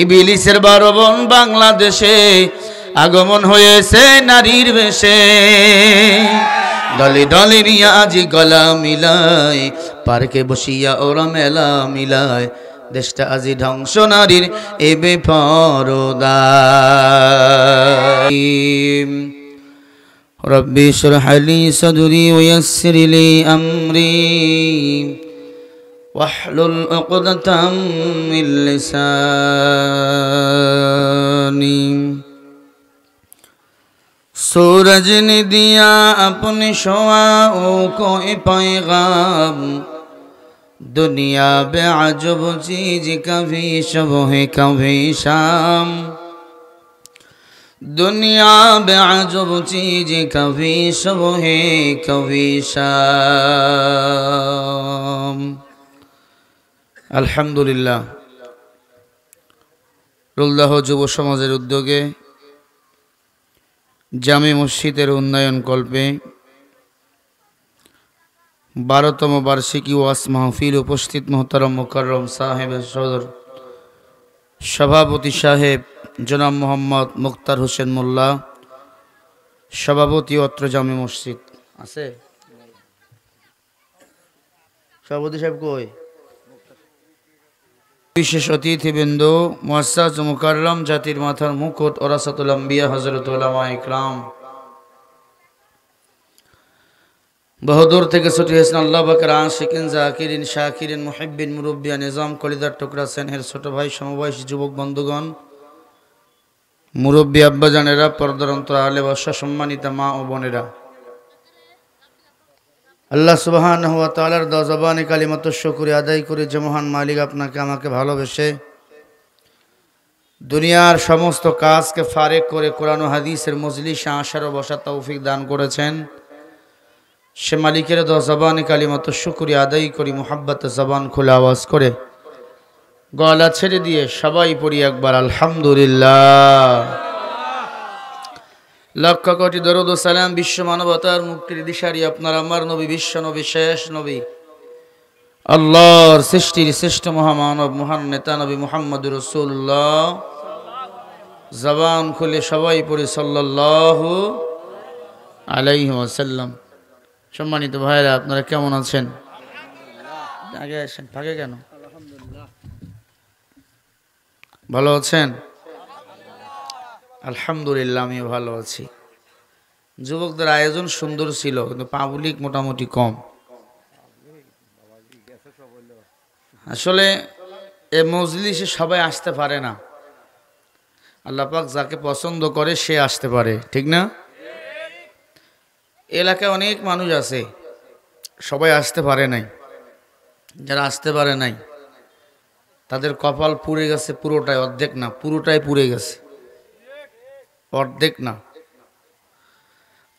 ইবলিসের 12 বোন বাংলাদেশে আগমন হয়েছে নারীর বেশে। দলে দলে নিয়ে আজি গলা মিলায়, পার্কে বসিয়া ওরা মেলা মিলায়, দেশটা আজি ধ্বংস নারীর এ বেপরদা। রব্বি ইশরাহ লি সাদরি ওয়া ইয়াসসির লি আমরি واحلل عقدة من لساني। सूरज ने दिया अपनी शुआओं को पैगाम, दुनिया बेअजब चीज कभी सुबह कभी शाम, दुनिया बेअजब चीज कभी सुबह कभी शाम। আলহামদুলিল্লাহ, রুলদাহ যুব সমাজের উদ্যোগে জামে মসজিদের উন্নয়ন কল্পে 12তম বার্ষিকী ওয়াজ মাহফিল উপস্থিত মোহতারাম মুকাররম সাহেব সদর সভাপতি সাহেব জনাব মোহাম্মদ মুক্তার হোসেন মোল্লা, সভাপতি অত্র জামে মসজিদ আছে। সভাপতি সাহেব কই? বিশেষ অতিথিবৃন্দ, মুআজ্জাজ মুকাররম জাতির মাথার মুকুট ওরাসাতুল আম্বিয়া হযরত উলামায়ে ইকরাম, বহুদূর থেকে ছুটে এসেছেন আল্লাহ পাকের আশিকিন জাকিরিন শাকিরিন মুহিব্বিন মুরব্বিয়া নিজাম কলিদার টুকরা সেনহের ছোট ভাই সমবয়সী যুবক বন্ধুগণ, মুরব্বী আব্বাজানেরা, পর্দার অন্তর আলে বর্ষা সম্মানিতা মা ও বোনেরা, আল্লাহ সুবহানাহু ওয়া তাআলার দজবানে কালিমাতুশ শুকরিয়া আদায় করে যে মহান মালিক আপনাকে আমাকে ভালোবেসে দুনিয়ার সমস্ত কাজকে ফারেক করে কোরআন ও হাদিসের মজলিসে আসার ও বসার তৌফিক দান করেছেন, সে মালিকের দজবানে কালিমাতুশ শুকরিয়া আদায় করি মুহাব্বতে জবান খুলে আওয়াজ করে গলা ছেড়ে দিয়ে সবাই পড়ি একবার আলহামদুলিল্লাহ। লক্ষ কোটি দরুদ ও সালাম বিশ্ব মানবতার মুক্তির দিশারি আপনার আমার নবী, বিশ্ব নবী, শেষ নবী, আল্লাহর সৃষ্টির শ্রেষ্ঠ মহামানব মহান নেতা নবী মুহাম্মদুর রাসূলুল্লাহ। জবান খুলে সবাই পড়ি সাল্লাল্লাহু আলাইহি ওয়াসাল্লাম। সম্মানিত ভাইরা, আপনারা কেমন আছেন? আগে আসেন, ভাগে কেন? ভালো আছেন? আলহামদুলিল্লাহ, আমিও ভালো আছি। যুবকদের আয়োজন সুন্দর ছিল, কিন্তু পাবলিক মোটামুটি কম। আসলে এ মজলিসে সবাই আসতে পারে না, আল্লাহ পাক যাকে পছন্দ করে সে আসতে পারে, ঠিক না? এলাকায় অনেক মানুষ আছে, সবাই আসতে পারে নাই। যারা আসতে পারে নাই তাদের কপাল পুড়ে গেছে পুরোটাই, অর্ধেক না, পুরোটাই পুড়ে গেছে, অর্ধেক না।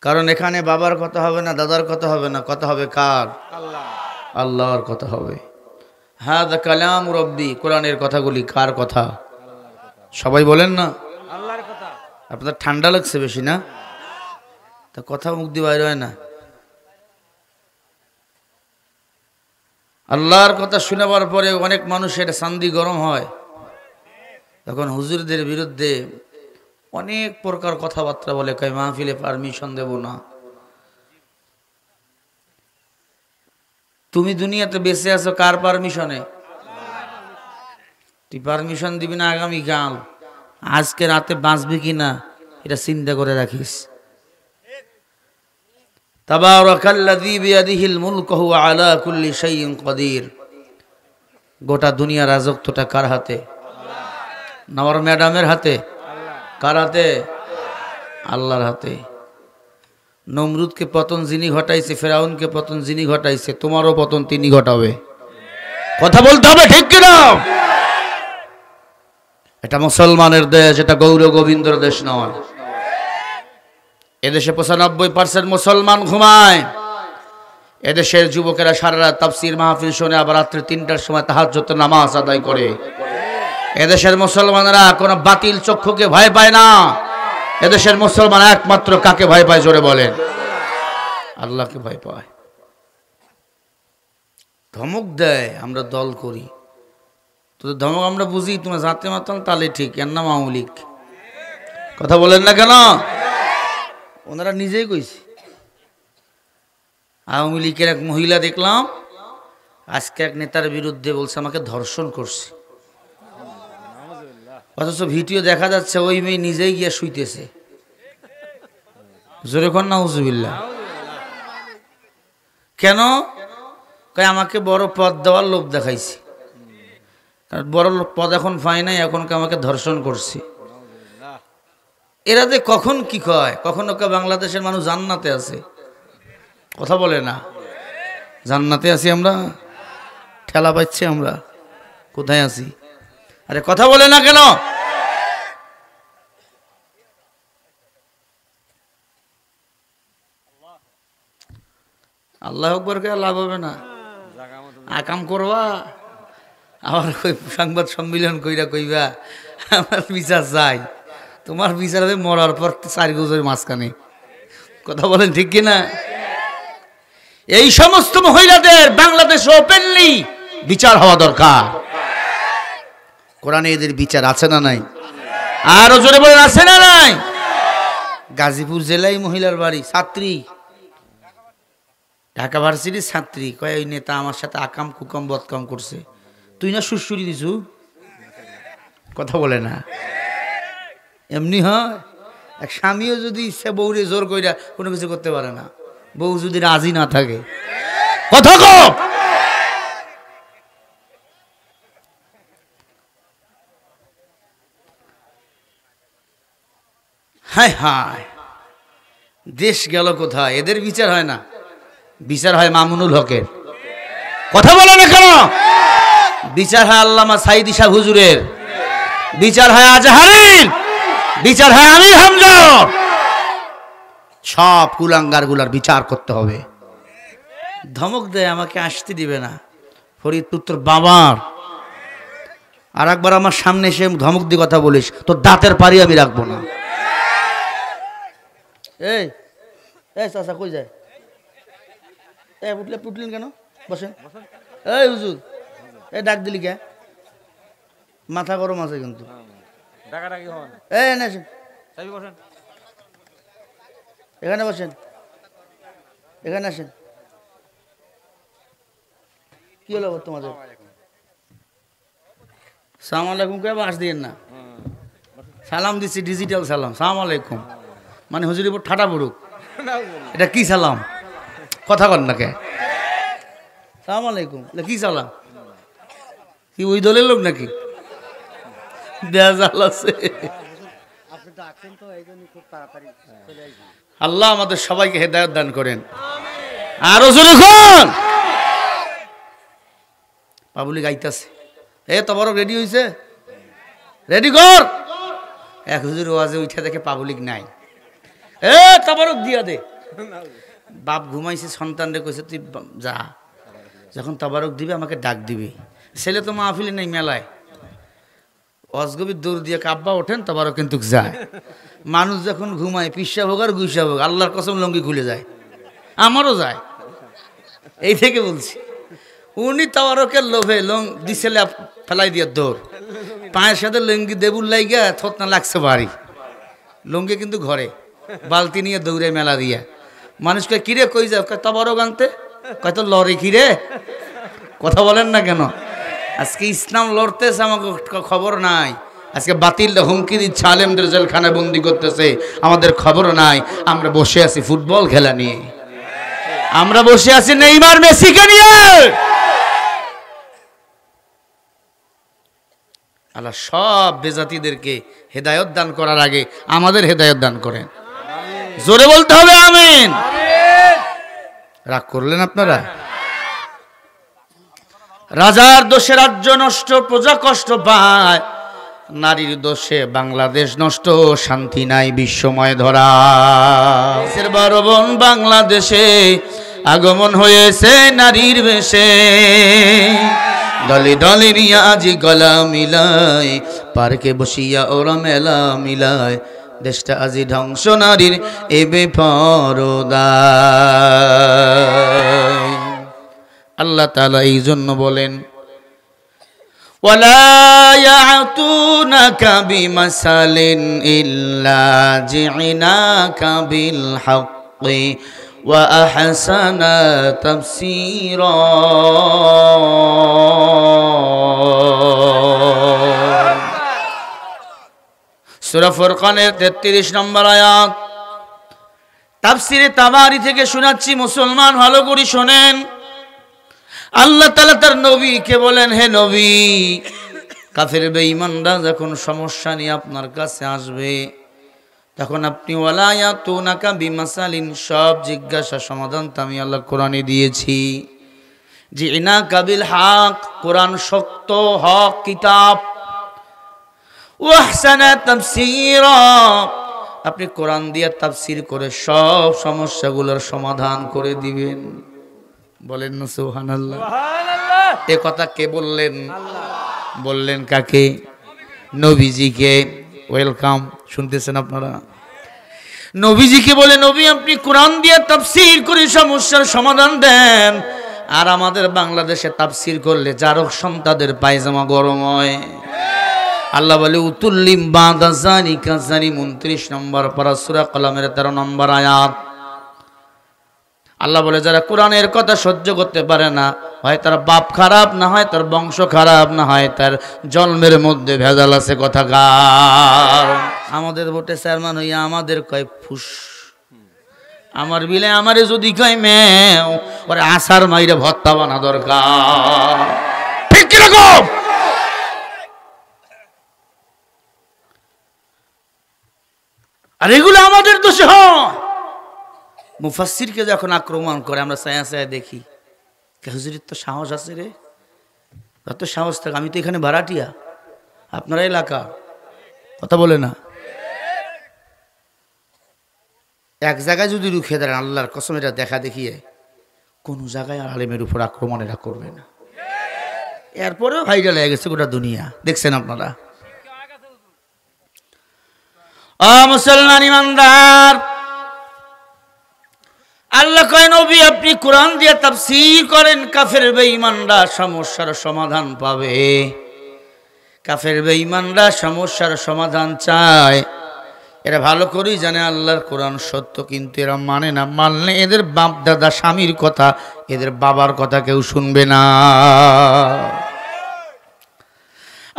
কারণ এখানে বাবার কথা হবে না, দাদার কথা হবে না, কথা হবে কার? আল্লাহর কথা হবে। হাযা কালাম রব্বি, কোরআনের কথাগুলি কার কথা? সবাই বলেন না আল্লাহর কথা। আপনাদের ঠান্ডা লাগছে বেশি না? তা কথা মুখ দিয়ে বাইরে হয় না। আল্লাহর কথা শোনাবার পরে অনেক মানুষের চান্দি গরম হয়, তখন হুজুরদের বিরুদ্ধে অনেক প্রকার কথাবার্তা বলে, কয় মাহফিলে পারমিশন দেব না। তুমি দুনিয়াতে বেঁচে আছো কার পারমিশনে? তুই পারমিশন দিবি না আগামীকাল, আজকে রাতে বাঁচবি কিনা এটা চিন্তা করে রাখিস। তাবারাকাল্লাযী বিয়াদিহিল মুলকু ওয়া আলা কুল্লি শাইইন কাদির। গোটা দুনিয়ার রাজত্বটা কার হাতে? নওয়ার ম্যাডামের হাতে? কার হাতে? আল্লাহর হাতে। নমরুদকে পতন যিনি ঘটাইছে, ফেরাউনকে পতন যিনি ঘটাইছে, তোমারও পতন তিনি ঘটাবে। কথা বলতে হবে, ঠিক কিনা? এটা মুসলমানের দেশ, এটা গৌর গোবিন্দর দেশ নয়। এদেশে 95% মুসলমান ঘুমায়। এদেশের যুবকেরা সারা রাত তাফসীর মাহফিল শুনে আবার রাত্রে 3টার সময় তাহাজ্জুদের নামাজ আদায় করে। এদেশের মুসলমানেরা কোনো বাতিল চক্ষুকে ভয় পায় না। এদেশের মুসলমান একমাত্র কাকে ভয় পায় জোরে বলেন? আল্লাহকে ভয় পায়। ধমক দেয়, আমরা দল করি। তো ধমক আমরা বুঝি, তোমরা জাতে মাতাল তাহলে ঠিক, এর নাম আওয়ামী লীগ। কথা বলেন না কেন? ওনারা নিজেই কইছে। আওয়ামী লীগের এক মহিলা দেখলাম আজকে এক নেতার বিরুদ্ধে বলছে আমাকে ধর্ষণ করছে, অথচ ভিডিও দেখা যাচ্ছে ওই মেয়ে নিজেই গিয়ে শুইতেছে। জোরে কর নাউজুবিল্লাহ। কেন? কয় আমাকে বড় পদ দেওয়ার লোভ দেখাইছে, বড় পদ এখন পাই নাই, এখন আমাকে ধর্ষণ করছে। এরা যে কখন কি কয়, কখনো কে বাংলাদেশের মানুষ জান্নাতে আছে, কথা বলে না। জান্নাতে আছি আমরা, ঠেলা পাচ্ছি আমরা, কোথায় আছি? আরে কথা বলে না কেন? আল্লাহ আকবার কে লাভ হবে না, আকাম করবা আবার সংবাদ সম্মেলন কইরা কইবা আমার বিচার চাই। তোমার বিচার হবে মরার পর 4 গজের মাঝখানে। কথা বলেন ঠিক কিনা? এই সমস্ত মহিলাদের বাংলাদেশ ওপেনলি বিচার হওয়া দরকার। কোরআনে এদের বিচার আছে না নাই? আরো জোরে বলেন আছে না নাই? গাজীপুর জেলায় মহিলার বাড়ি, ছাত্রী, ঢাকা ভার্সিটির ছাত্রী, কয় ওই নেতা আমার সাথে আকাম কুকাম বদকাম করছে। তুই না সুশ্রী দিছু? কথা বলে না। এমনি হয় এক স্বামীও যদি ইচ্ছা বউরে জোর কইরা কোনো কিছু করতে পারে না, বউ যদি রাজি না থাকে। কথা কও। হায় হায়, দেশ গেল কোথায়? এদের বিচার হয় না, বিচার হয় মামুনুল হকের। কথা বলে না কেন? বিচার হয় আল্লামা সাইদি শাহ হুজুরের, বিচার হয় আজহারীর, বিচার হয় আমির হামজা। সব কুলাঙ্গার গুলার বিচার করতে হবে। ধমক দেয় আমাকে আসতে দিবে না, ফরিদপুর তোর বাবার। আর একবার আমার সামনে এসে ধমক দিয়ে কথা বলিস, তোর দাঁতের পারি আমি রাখবো না। এই এই চাচা কই যায়? উঠলেন কেন? বসেন। এই হুজুর, এই ডাক দিলি কে? মাথা গরম আছে কিন্তু। এখানে বসেন, এখানে আসেন। কি হলো তোমাদের? সালাম আলাইকুম কে বাস দিয়েন না? সালাম দিচ্ছি, ডিজিটাল সালাম। সালাম আলাইকুম মানে হুজুরের উপর ঠাটা পড়ুক, এটা কি সালাম? কথা কর না কে? সালাম আলাইকুম কি সালাম? কি ওই দলের লোক নাকি? আল্লাহ আমাদের সবাইকে হেদায়েত দান করেন। আরো জোরে কোন পাবলিক আইতাছে। এ তো বড় রেডি হইছে, রেডি কর। এক হুজুর ওয়াজে উঠে দেখে পাবলিক নাই, এ তাবারক দিয়া দে। বাপ ঘুমাইছে, সন্তানরে কইছে তুই যা, যখন তাবারক দিবে আমাকে ডাক দিবি। ছেলে তো মাহফিলে নেই, মেলায়। অজগবির দৌড় দিয়ে কাব্বা ওঠেন, তাবারক কিন্তু যায়। মানুষ যখন ঘুমায়, পিসা হোক আর গুইসা হোক, আল্লাহর কসম লঙ্গি খুলে যায়। আমারও যায়, এই থেকে বলছি। উনি তাবারকের লোভে দিছেলে ফেলাই দিয়ে দৌড়, পায়ের সাথে লঙ্গি দেবুর লাইগা থতনা লাগছে বাড়ি, লঙ্গি কিন্তু ঘরে, বালতি নিয়ে দৌড়ে মেলা দিয়া। মানুষকে কিরে কই যাও? তাবারক আনতে। কয় তো লড়ে কিরে? কথা বলেন না কেন? আজকে ইসলাম লড়তেছে, আমাকে খবর নাই। আজকে বাতিল হুমকি দিচ্ছে, আলেমদের জেলখানায় বন্দি করতেছে, আমাদের খবর নাই। আমরা বসে আছি ফুটবল খেলা নিয়ে, আমরা বসে আছি নেইমার মেসিকে নিয়ে। আল্লাহ সব বেজাতিদেরকে হেদায়েত দান করার আগে আমাদের হেদায়েত দান করেন। জোরে বলতে হবে আমিন। রাগ করলেন আপনারা? রাজার দোষে রাজ্য নষ্ট, প্রজা কষ্ট পায়, নারীর দোষে বাংলাদেশ নষ্ট, শান্তি নাই বিশ্বময় ধরা। 12 বোন বাংলাদেশে আগমন হয়েছে নারীর বেশে, দলে দলে নিয়ে আজি গলা মিলায়, পার্কে বসিয়া ওরা মেলা মিলায়, দেশটা আজি ধ্বংস নারীর এ বেপরদায়। আল্লাহ তাআলা এই জন্য বলেন, ولا يعتونك بمثل إلا جئناك بالحق وأحسن تفسيرا সূরা ফুরকানের 33 নম্বর আয়াত। তাফসিরে তাবারি থেকে শোনাচ্ছি, মুসলমান ভালো করে শোনেন। আল্লাহ তাআলা তার নবীকে বলেন, হে নবী, কাফের বেঈমানরা যখন সমস্যা নিয়ে আপনার কাছে আসবে তখন আপনি ওয়ালা ইয়াতুনাকা বিমাসালিন, সব জিজ্ঞাসা সমাধান তো আমি আল্লাহ কোরআনে দিয়েছি। জিনাকা বিল হক, কোরআন সত্য হক কিতাব। ওয়াহসানা তাফসীরা, আপনি কোরআন দিয়ে তাফসীর করে সব সমস্যাগুলোর সমাধান করে দিবেন। বলেন না সুবহানাল্লাহ। এ কথা কে বললেন? বললেন কাকে? নবীজিকে। ওয়েলকাম, শুনতেছেন আপনারা? নবীজিকে বলে, নবী আপনি কোরআন দিয়ে তাফসীর করে সমস্যার সমাধান দেন। আর আমাদের বাংলাদেশে তাফসীর করলে জারক সন্তানদের পায়জামা গরম হয়। আল্লাহ বলে উতুল্লিম বাদা যালিকা, 29 নম্বর পারা সূরা কলমের 13 নম্বর আয়াত। আল্লাহ বলে যারা কোরআনের কথা সহ্য করতে পারে না, হয় তার বাপ খারাপ, না হয় তার বংশ খারাপ, না হয় তার জন্মের মধ্যে ভেজাল আছে কথাকার। আমাদের ভোটে চেয়ারম্যান হইয়া আমাদের কয় ফুস, আমার বিলে আমারে যদি কয় মেও, ওরে আসার মাইরে ভত্তা বানা দরকার। ঠিক কিরকম? আর এগুলো আমাদের দোষে হয়। মুফাসসিরকে যখন আক্রমণ করে আমরা ছায়া ছায়া দেখি, হুজুরের তো সাহস আছে রে, এত সাহস থাকে। আমি তো এখানে ভাড়াটিয়া, আপনারা এলাকা, কথা বলে না। এক জায়গায় যদি রুখে দাঁড়ান, আল্লাহর কসম এটা দেখা দেখিয়ে কোন জায়গায় আলেমের উপর আক্রমণ এরা করবে না। এরপরেও ভাইরাল হয়ে গেছে গোটা দুনিয়া, দেখছেন আপনারা। মুসলমান ইমানদার, আল্লাহ কয় নবী আপনি কোরআন দিয়ে তাফসীর করেন, কাফের বেঈমানরা সমস্যার সমাধান পাবে। কাফের বেঈমানরা সমস্যার সমাধান চায়, এরা ভালো করেই জানে আল্লাহর কোরআন সত্য, কিন্তু এরা মানে না। মানলে এদের বাপ দাদা স্বামীর কথা, এদের বাবার কথা কেউ শুনবে না।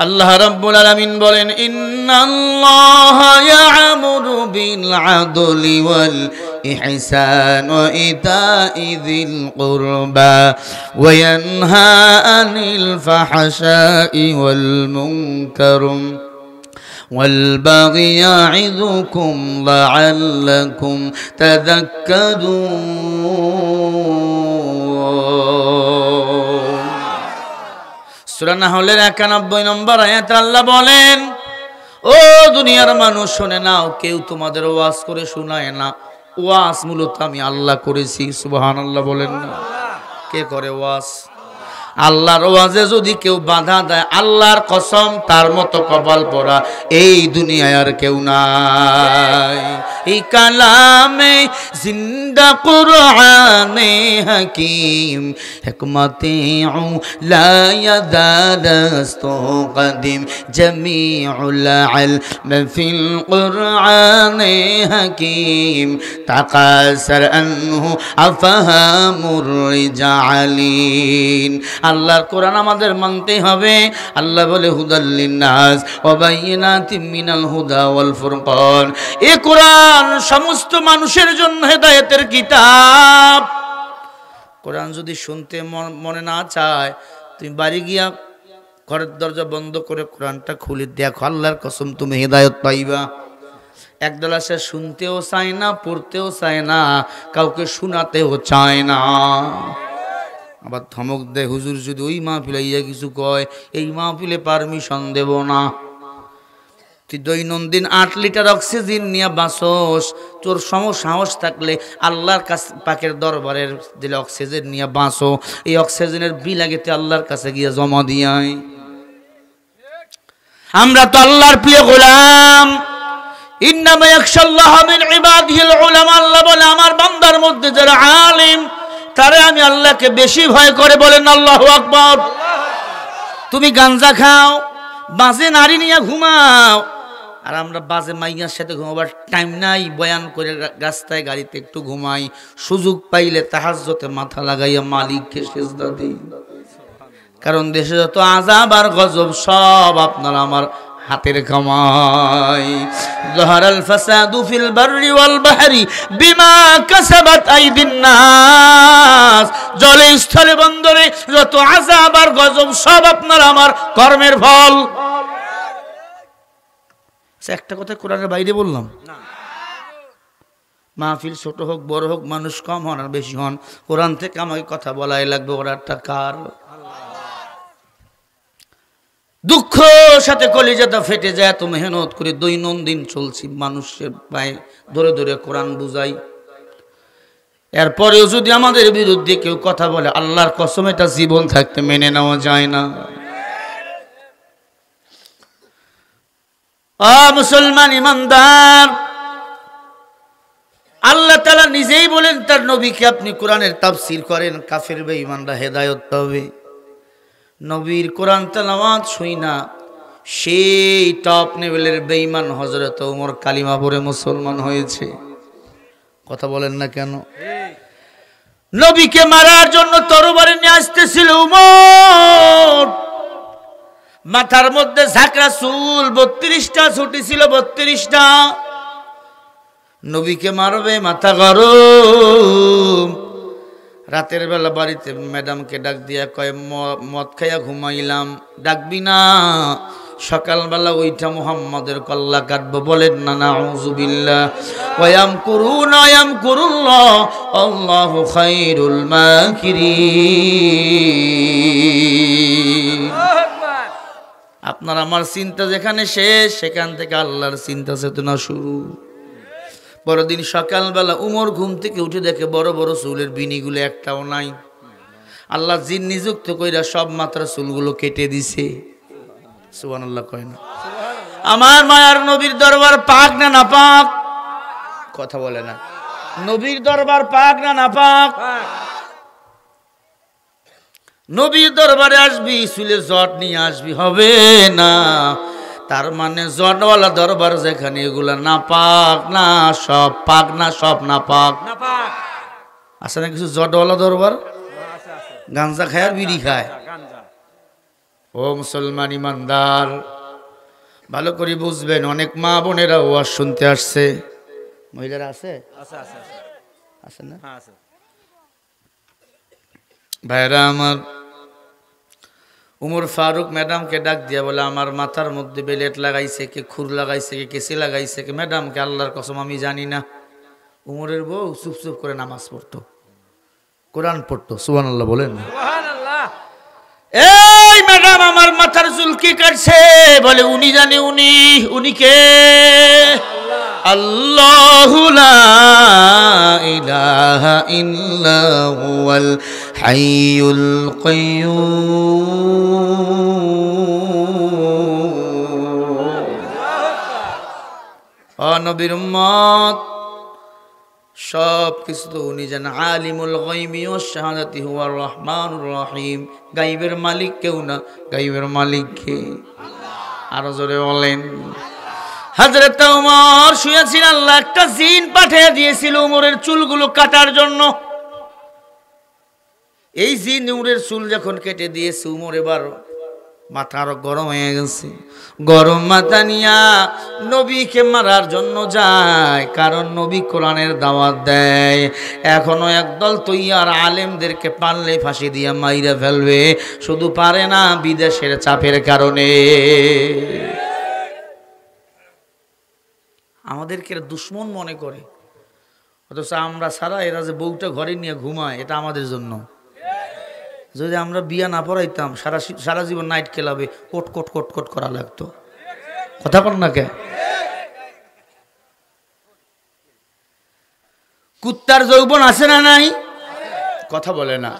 আল্লাহ রাব্বুল আলামিন বলেন, ইন্নাল্লাহা ইয়া'মুরু বিল আদলি ওয়াল ইহসান ওয়া ইতা'i যিল কুরবা ওয়া ইয়ানহা আনিল ফাহশাই ওয়াল মুনকার ওয়াল বাগি ইয়া'ইযুকুম লা'আল্লাকুম তাযাক্কারুন। সূরা নাহলের 91 নম্বর আয়াতে আল্লাহ বলেন, ও দুনিয়ার মানুষ শুনে নাও, কেউ তোমাদের ওয়াজ করে শোনায় না। ওয়াজ মূলত আমি আল্লাহ করেছি। সুবহানাল্লাহ বলেন না? কে করে ওয়াজ? আল্লাহর ওয়াজে যদি কেউ বাধা দেয়, আল্লাহর কসম তার মতো কপাল পরা এই দুনিয়ায় আর কেউ নাই। এই কালামে জিন্দা কুরআনে হাকিম হিকমতে লা ইয়াদারস্তু কদিম জামিউল ইলম ফিল কুরআনে হাকিম তাকাসার আনহু আফহামুর রিজালিন। আল্লাহর কোরআন আমাদের মানতে হবে। আল্লাহ বলে হুদাল লিন্নাস ওয়া বাইয়িনাতিম মিনাল হুদা ওয়াল ফুরকান। এই কোরআন সমস্ত মানুষের জন্য হেদায়েতের কিতাব। কোরআন যদি শুনতে মনে না চায়, তুমি বাড়ি গিয়া ঘরের দরজা বন্ধ করে কোরআনটা খুলে দেখো, আল্লাহর কসম তুমি হেদায়েত পাইবা। একদল আসে শুনতেও চায় না, পড়তেও চায় না, কাউকে শোনাতেও চায় না। আবার ধমক দেয়, হুজুর যদি ওই মাহফিলে ইয়া কিছু কয়, এই মাহফিলে পারমিশন দেব না। তুই দৈনন্দিন 8 লিটার অক্সিজেন নিয়ে বাঁচস, তোর সাহস থাকলে আল্লাহর কাছে পাকের দরবারের দিলে অক্সিজেন নিয়ে বাঁচো। এই অক্সিজেনের বিল আগেতে আল্লাহর কাছে গিয়ে জমা দিয়াই। আমরা তো আল্লাহর প্রিয় গোলাম। ইন্নামা ইয়াখশাল্লাহ মিন ইবাদিহিল উলামা। আল্লাহ বলে আমার বান্দার মধ্যে যারা আলিম, তারা আমি আল্লাহকে বেশি ভয় করে। বলেন আল্লাহু আকবার। তুমি গাঞ্জা খাও, বাজে নারী নিয়ে ঘুমাও, আর আমরা বাজে মাইয়ার সাথে ঘুমাবার টাইম নাই, বয়ান করে রাস্তায় গাড়িতে একটু ঘুমাই, সুযোগ পাইলে তাহাজ্জুদে মাথা লাগাইয়া মালিককে সিজদা দিই। কারণ দেশে যত আযাব আর গজব সব আপনার আমার হাতের কামাই। যাহারাল ফাসাদু ফিল বাররি ওয়াল বাহরি বিমা কাসাবাত আইদিন নাস, জলে স্থলে বন্দরে যত আযাব আর গজব সব আপনার আমার কর্মের ফল। একটা কথা কোরআনের বাইরে বললাম না, মাহফিল ছোট হোক বড় হোক, মানুষ কম হন আর বেশি হন, কোরআন থেকে আমাকে কথা বলাই লাগবে। ওরাটা কার? দুঃখ সাথে কলিজাটা ফেটে যায়, এত মেহনত করে দৈনন্দিন চলছি, মানুষের পায়ে ধরে ধরে কোরআন বুঝাই, এরপরেও যদি আমাদের বিরুদ্ধে কেউ কথা বলে, আল্লাহর কসম এটা জীবন থাকতে মেনে নেওয়া যায় না। মুসলমান ইমানদার, আল্লাহ তাআলা নিজেই বলেন তার নবীকে, আপনি কোরআনের তাফসীর করেন, কাফের বেঈমানরা হেদায়েত পাবে। নবীর কোরআন তেলাওয়াত শুই না সেই টপ লেভেলের বেঈমান হযরত ওমর কালিমা পড়ে মুসলমান হয়েছে। কথা বলেন না কেন? নবীকে মারার জন্য তরবারি নিয়ে আসতেছিল ওমর, মাথার মধ্যে ঝাঁকড়া চুল, 32টা ছুটি ছিল, 32টা। নবীকে মারবে, মাথা গরম। রাতের বেলা বাড়িতে ম্যাডামকে ডাক দিয়া কয়, মদ খাইয়া ঘুমাইলাম, ডাকবি না? সকালবেলা ওইটা মুহাম্মাদের কল্লা কাটবো, বলেন না নাউযুবিল্লাহ। ওয়ায়াম কুরুনা ওয়ায়াম কুরুল্লাহ আল্লাহু খায়রুল মাকিরিন। আপনার আমার চিন্তা যেখানে শেষ, সেখান থেকে আল্লাহর চিন্তা চেতনা শুরু। পরদিন সকালবেলা উমর ঘুম থেকে উঠে দেখে বড় বড় চুলের বিনিগুলো একটাও নাই। আল্লাহ জিন নিযুক্ত কইরা সব মাত্রা চুলগুলো কেটে দিছে। সুবহানাল্লাহ কয় না? আমার মায়ার নবীর দরবার পাক না না পাক? কথা বলে না। নবীর দরবার পাক না না পাক? নবীর দরবারে আসবি চুলে জট নিয়ে আসবি, হবে না। তার মানে জটওয়ালা দরবার যেখানে, এগুলা না পাক না সব পাক, না সব না পাক। আছে না কিছু জটওয়ালা দরবার? গাঞ্জা খায় আর বিড়ি খায়। ও মুসলমান ইমানদার, ভালো করে বুঝবেন, অনেক মা বোনেরা ওয়াজ শুনতে আসছে। মহিলারা আছে? আছে না? ভাইরা আমার, উমর ফারুক ম্যাডামকে ডাক দিয়া বলে, আমার মাথার মধ্যে বেলেট লাগাইছে কে, খুর লাগাইছে কে, কেসি লাগাইছে কে? ম্যাডামকে আল্লাহর কসম আমি জানি না। উমরের বউ চুপ চুপ করে নামাজ পড়তো, কোরআন পড়তো। সুবহানাল্লাহ বলেন। এই ম্যাডাম, আমার মাথার চুল কি কাটছে? বলে উনি জানে। উনি কে? আল্লাহু লা ইলাহা ইল্লা হুয়াল হাইয়ুল কাইয়্যুম। নবীর উম্মত, সব কিছু তো উনি জানেন। আলিমুল গায়বি ওয়াশ শাহাদাতি হুয়ার রহমানুর রহিম। গায়বের মালিক কেউ না, গায়বের মালিক কে? আরো জোরে বলেন। হযরত ওমর শুয়েছিল, আল্লাহ একটা জিন পাঠিয়ে দিয়েছিল ওমরের চুলগুলো কাটার জন্য। এই জিন উমরের চুল যখন কেটে দিয়েছে, উমর এবার মাথা আরো গরম হয়ে গেছে। গরম মাথা নিয়া নবীকে মারার জন্য যায়, কারণ নবী কোরআনের দাওয়াত দেয়। এখনো একদল তৈয়ার আলেমদেরকে পারলে ফাঁসি দিয়া মাইরা ফেলবে, শুধু পারে না বিদেশের চাপের কারণে। আমাদেরকে দুশ্মন মনে করে, অথচ আমরা সারা এরা যে বউটা ঘরে নিয়ে ঘুমায়, এটা আমাদের জন্য। যদি আমরা বিয়া না পড়াইতাম, সারা জীবন নাইট ক্লাবে কোট কোট কোট কোট করা লাগতো। কথা বল না কে? কুত্তার যৌবন আছে না নাই? কথা বলে না।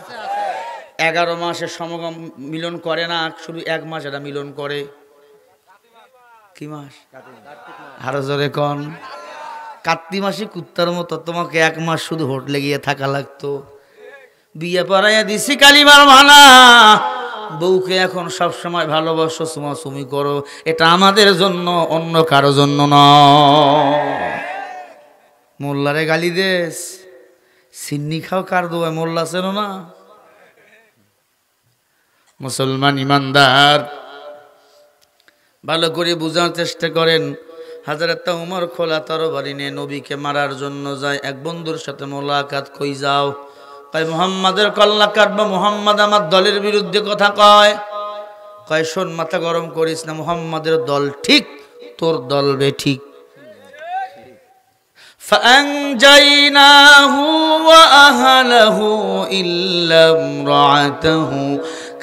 11 মাসের সমাগম মিলন করে না, শুধু 1 মাস এটা মিলন করে। কি মাস? আরো জোরে কন। কার্তিক মাসে কুত্তার মতো তোমাকে 1 মাস শুধু হোটেলে গিয়ে থাকা লাগতো। বিয়ে পড়াইয়া দিছি কালিমার মালা, বউকে এখন সব সময় ভালোবাসো, চুমাচুমি করো, এটা আমাদের জন্য, অন্য কারো জন্য নয়। মোল্লারে গালি দেস, সিন্নি খাও কার দোয়া, মোল্লা ছিল না? মুসলমান ইমানদার ভালো করে বোঝার চেষ্টা করেন। হযরত ওমর খোলা তরবারি নিয়ে নবীকে মারার জন্য যায়। এক বন্ধুর সাথে মোলাকাত, কই যাও? কয় মুহাম্মাদের কল্লা কাটবা, মুহাম্মদ আমার দলের বিরুদ্ধে কথা কয়। কয় শোন, মাথা গরম করিস না, মুহাম্মাদের দল ঠিক, তোর দল বে ঠিক। فأنجيناه وأهله إلا امرأته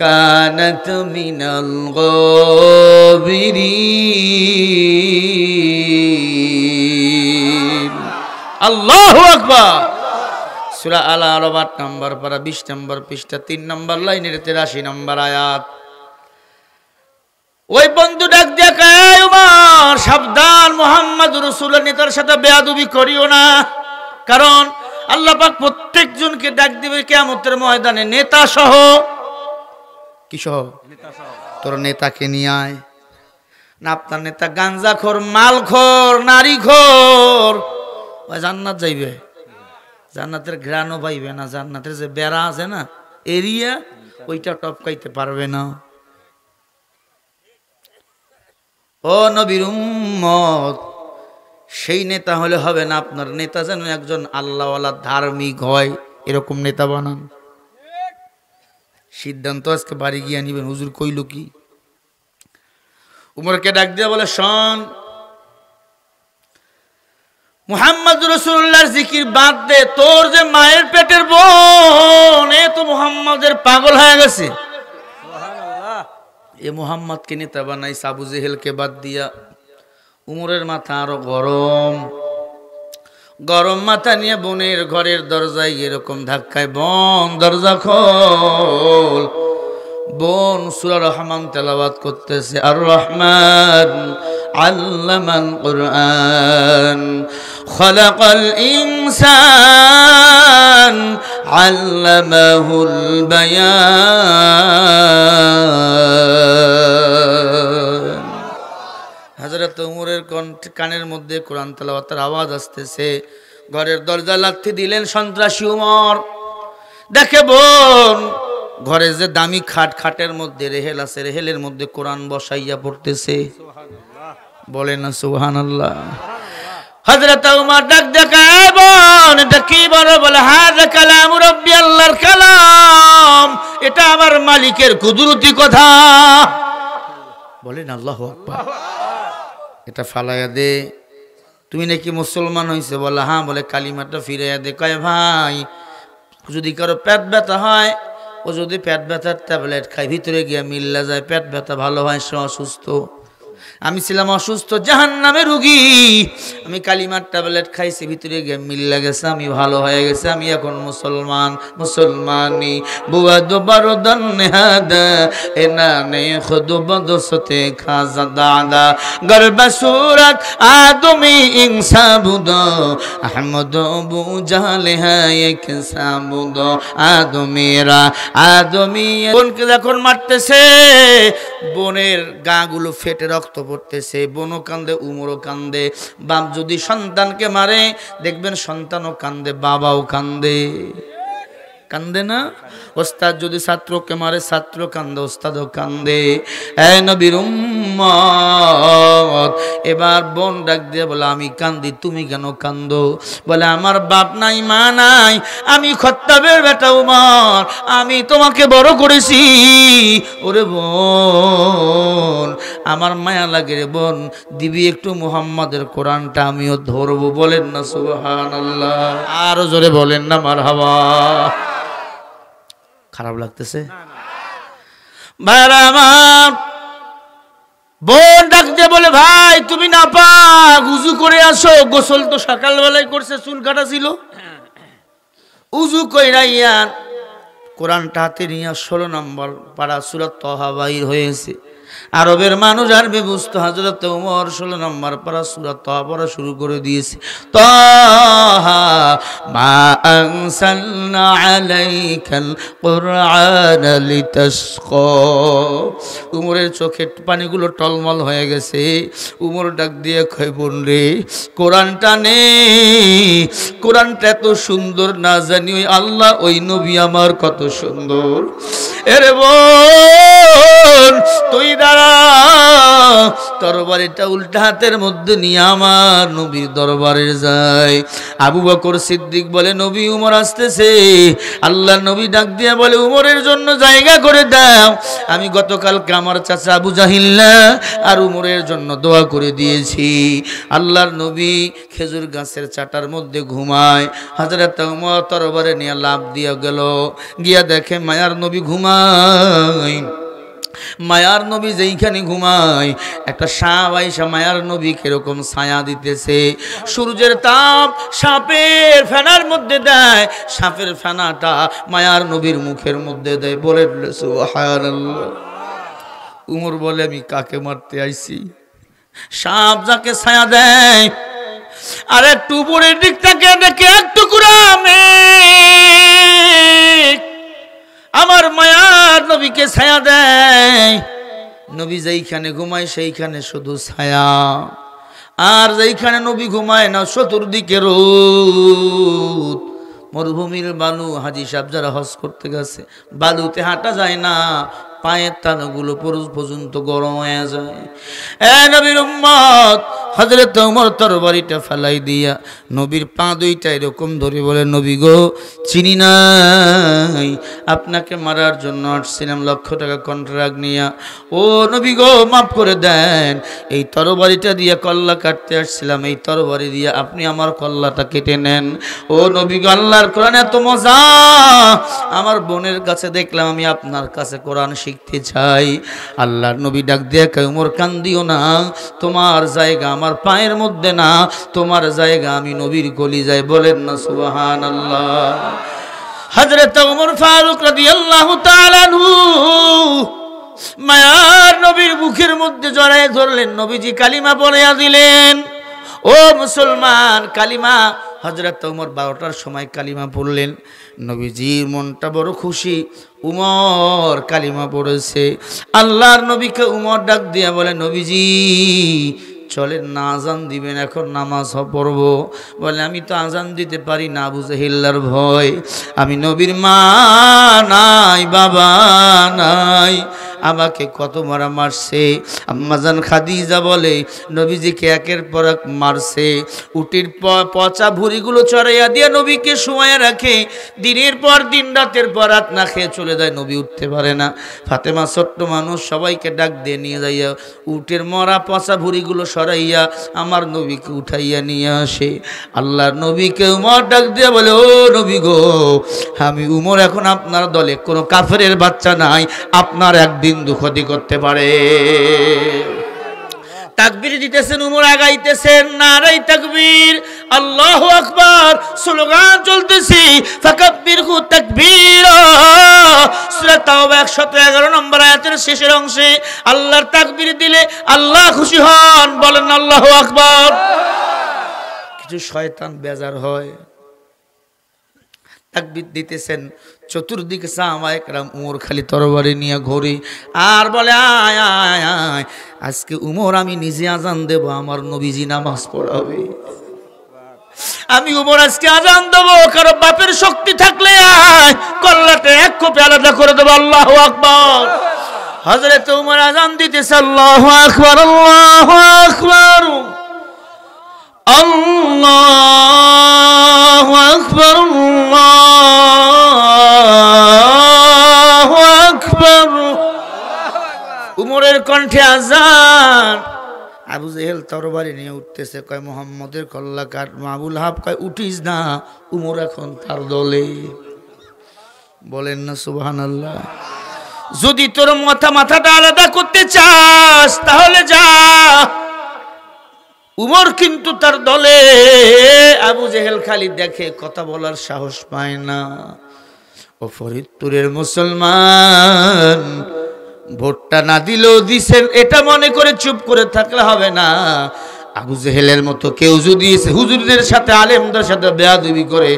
كانت من الغابرين। আল্লাহু আকবার। সূরা আল আরাফ ৮ নম্বর পারা ২০ নম্বর পৃষ্ঠা ৩ নম্বর লাইনের ৮৩ নম্বর আয়াত। ওই বন্ধু ডাক দিয়ে কয়, উমর সাবধান, মুহাম্মদ রাসূলের নেতার সাথে বেয়াদবি করিও না, কারণ আল্লাহ পাক প্রত্যেকজনকে ডাক দিবে কিয়ামতের ময়দানে নেতা সহ। কি সহ? নেতা সহ। তোর নেতাকে নিয়ে আয় না, আপনার নেতা গাঞ্জাখোর, মালখোর, নারীখোর, ওই জান্নাত যাইবে, জান্নাতের ঘ্রাণও পাইবে না, জান্নাতের যে বেড়া আছে না এরিয়া, ওইটা টপকাইতে পারবে না। ও নবীর উম্মত, সেই নেতা হলে হবে না, আপনার নেতা যেন একজন আল্লাহওয়ালা ধার্মিক হয়, এরকম নেতা বানান। সিদ্ধান্ত আজকে বাড়ি গিয়ে নিবেন। হুজুর কইল কি? উমরকে ডাক দিয়ে বলে, শোন, মুহাম্মদ রাসূলুল্লাহর জিকির বাদ দে, তোর যে মায়ের পেটের বোন, এ তো মুহাম্মাদের পাগল হয়ে গেছে। এ মুহাম্মদকে নেতা বানাইছে, আবু জেহেলকে বাদ দিয়া। উমরের মাথা আরো গরম, গরম মাথা নিয়ে বোনের ঘরের দরজায় এরকম ধাক্কায়, বোন দরজা খোল। বোন সূরা রহমান তেলাওয়াত করতেছে, আর রহমান আল্লামাল কুরআন খালাকাল ইনসান আল্লামাহুল বায়ান। হযরত উমরের কানের মধ্যে কোরআন তেলাওয়াতের আওয়াজ আসতেছে। ঘরের দরজা লাথি দিলেন সন্ত্রাসী উমর। দেখে বোন ঘরে যে দামি খাটের মধ্যে রেহেল আছে, রেহেলের মধ্যে কোরআন বসাইয়া পড়তেছে। বলে না সুবহানাল্লাহ। হযরত উমর ডাক দেখায়, বোন এটা কি বড়? বলে, হাযা কালাম রাব্বি, আল্লাহর কালাম, এটা আমার মালিকের কুদরতি কথা। বলেন আল্লাহু আকবার। এটা ফালাইয়া দে, তুমি নাকি মুসলমান হইছে? বলে হ্যাঁ। বলে কালিমাটা ফিরাইয়া দে। কয় ভাই, যদি কারো পেট ব্যথা হয়, ও যদি পেট ব্যথার ট্যাবলেট খায়, ভিতরে গিয়া মিল্লা যায়, পেট ব্যথা ভালো হয়, সে অসুস্থ। আমি ছিলাম অসুস্থ, জাহান্নামে রুগী, আমি কালিমার ট্যাবলেট খাইছি, ভিতরে গিয়ে মিল্লা গেছে, আমি ভালো হয়ে গেছে, আমি এখন মুসলমান। মুসলমানি বুয়া দুবারো দন্নে হাদা এনা নে খুদ বদসতে খাজা দাদা গরবা সুরত আদমি ইনসাবুদ আহমদ বু জালে হ্যায় এক সাবুদ আদমিরা আদমি। বোনকে যখন মারতেছে, বোনের গাগুলো ফেটে রক্ত পড়তেছে, বোনও কান্দে, উমরও কান্দে। বাপ যদি সন্তানকে মারে, দেখবেন সন্তানও কান্দে, বাবাও কান্দে। কান্দে না? ওস্তাদ যদি ছাত্রকে মারে, ছাত্র কান্দে, ওস্তাদও কান্দে। এ নবীর উম্মত, এবার বোন ডাক দিয়ে বলে, আমি কান্দি, তুমি কেন কান্দো? বলে, আমার বাপ নাই, মা নাই, আমি খত্তাবের বেটা উমর, আমি তোমাকে বড় করেছি। ওরে বোন, আমার মায়া লাগে রে বোন, দিবি একটু মুহাম্মাদের কোরআনটা, আমিও ধরবো। বলেন না সুবহানাল্লাহ। আরো জোরে বলেন না মারহাবা। খারাপ লাগতেছে? ভাইরা আমার, বোন ডাক দিয়ে বলে, ভাই তুমি না পাক, উজু করে আসো। গোসল তো সকালবেলায় করছে, চুল কাটা ছিল। উজু কইরাইয়া কোরআনটা হাতে নিয়ে 16 নম্বর পারা সূরা তাহা বাইর হয়েছে। আরবের মানুষ আরবি বুঝতো। হযরত ওমর 16 নম্বর পারা সূরা তাহা পড়া শুরু করে দিয়েছে। তাহা মা আনসালনা আলাইকাল কুরআনা লিতাশকা। উমরের চোখের পানিগুলো টলমল হয়ে গেছে। উমর ডাক দিয়ে কয়, বোন রে, কোরআনটা নে, কোরআনটা এত সুন্দর না জানি ওই আল্লাহ ওই নবী আমার কত সুন্দর। এরে বোন তুই দাঁড়া, তরবারিটা উল্টা হাতের মধ্যে নিয়ে আমার নবীর দরবারে যায়। আবু বকর সিদ্দিক বলে, নবী উমর আসতেছে। আল্লাহর নবী ডাক দিয়ে বলে, উমরের জন্য জায়গা করে দাও। আমি গতকালকে আমার চাচা আবু জাহিল্লা আর উমরের জন্য দোয়া করে দিয়েছি। আল্লাহর নবী খেজুর গাছের চাটার মধ্যে ঘুমায়। হযরত ওমর তরবারে নিয়ে লাফ দিয়ে গেল, গিয়া দেখে মায়ার নবী ঘুমায়। মায়ার নবী যেইখানে ঘুমায় একটা সাপ আইসা মায়ার নবী কিরকম ছায়া দিতেছে। সূর্যের তাপ সাপের ফেনার মধ্যে দেয়, সাপের ফেনাটা মায়ার নবীর মুখের মধ্যে দেয়। বলে সুবহানাল্লাহ। উমর বলে, আমি কাকে মারতে আইছি? সাপ যাকে ছায়া দেয় আর একটু উপরের দিক থেকে দেখে এক টুকরা মেঘ আমার মায়ার নবীকে ছায়া দেয়। নবী যেইখানে ঘুমায় সেইখানে শুধু ছায়া, আর যেইখানে নবী ঘুমায় না চতুর্দিকে রোদ। মরুভূমির বালু, হাজী সাহেব যারা হজ করতে গেছে, বালুতে হাঁটা যায় না, পায়ের তালুগুলো পর্যন্ত গরম হয়ে যায়। এ নবীর উম্মত, হযরত ওমর তরবারিটা ফেলাই দিয়া নবীর পা দুইটা এরকম ধরে বলে, নবী গো, চিনি নাই, আপনাকে মারার জন্য আসছিলাম লক্ষ টাকা কন্ট্রাক্ট নিয়া। ও নবী গো, মাফ করে দেন, এই তরবারিটা দিয়ে কল্লা কাটতে আসছিলাম, এই তরবারি দিয়ে আপনি আমার কল্লাটা কেটে নেন। ও নবী গো, আল্লাহর কোরআন এত মজা, আমার বোনের কাছে দেখলাম, আমি আপনার কাছে কোরআন শিখতে চাই। আল্লাহর নবী ডাক দিয়ে কয়, ওমর কান্দিও না, তোমার জায়গা আমার পায়ের মধ্যে না, তোমার জায়গা আমি নবীর কলিজায়। বলেন না সুবহানাল্লাহ। হযরত ওমর ফারুক রাদিয়াল্লাহু তাআলা আনহু মায়ার নবীর মুখের মধ্যে জড়ায় ধরলেন, নবীজি কালিমা পড়িয়া দিলেন। ও মুসলমান, কালিমা। হযরত ওমর 12টার সময় কালিমা পড়লেন। নবীজির মনটা বড় খুশি, উমর কালিমা পড়েছে। আল্লাহর নবীকে উমর ডাক দিয়া বলে, নবীজি চলেন না, আজান দিবেন, এখন নামাজ পড়ব। বলে, আমি তো আজান দিতে পারি না, আবু জাহিল্লার ভয়। আমি নবীর মা নাই, বাবা নাই, আমাকে কত মারা মারছে। আম্মাজান খাদিজা বলে, নবীজিকে একের পর এক মারছে। উটির পচা ভুঁড়িগুলো চড়াইয়া দিয়ে নবীকে শোয়াইয়া রাখে। দিনের পর দিন, রাতের পর রাত না খেয়ে চলে যায়, নবী উঠতে পারে না। ফাতেমা ছোট্ট মানুষ, সবাইকে ডাক দিয়ে নিয়ে যাইয়া উটের মরা পচা ভুঁড়িগুলো সরাইয়া আমার নবীকে উঠাইয়া নিয়ে আসে। আল্লাহর নবীকে উমর ডাক দিয়ে বলে, ও নবী গো, আমি উমর এখন আপনার দলে, কোনো কাফেরের বাচ্চা নাই, আপনার একদিন ক্ষতি করতে পারে। তাকবীর দিতেছেন, উমর আগাইতেছেন, নারায়ে তাকবীর, আল্লাহু আকবার, স্লোগান চলতেছে, ফাকাব্বিরহু তাকবীরা। সূরা তাওবা 111 নম্বর আয়াতের শেষের অংশে আল্লাহর তাকবীর দিলে আল্লাহ খুশি হন। বলেন আল্লাহু আকবার। কিছু শয়তান বেজার হয়, তাকবীর দিতেছেন, চতুর্দিকে সাহাবায়ে কেরাম উমর খালি তরবারি নিয়ে ঘোরে আর বলে, আয় আয় আয়, আজকে উমর আমি নিজে আজান দেব, আমার নবীজি নামাজ পড়াবে। আমি উমর আজকে আজান দেবো, কারো বাপের শক্তি থাকলে আয়, কল্লাটা এক কোপে আলাদা করে দেবো। আল্লাহু আকবার। হযরত উমর আজান দিতেছে, আল্লাহু আকবার, আল্লাহু আকবার, আল্লাহু আকবার, আল্লাহু আকবার। উমরের কণ্ঠে আজান। আবু জেহেল তরবারি নিয়ে উঠতেছে, কয় মুহাম্মদের কল্লা কাট। আবুল হাব কয়, উঠিস না, উমর এখন তার দলে। বলেন না সুবহানাল্লাহ। যদি তোর মাথাটা আলাদা করতে চাস তাহলে যা, উমর কিন্তু তার দলে। আবু জেহেল খালি দেখে, কথা বলার সাহস পায় না। ও ফরিদপুরের মুসলমান, ভোটটা না দিলেও দিছেন, এটা মনে করে চুপ করে থাকলে হবে না। আবু জেহেলের মতো কেউ যদি হুজুরদের সাথে আলেমদের সাথে বেয়াদবি করে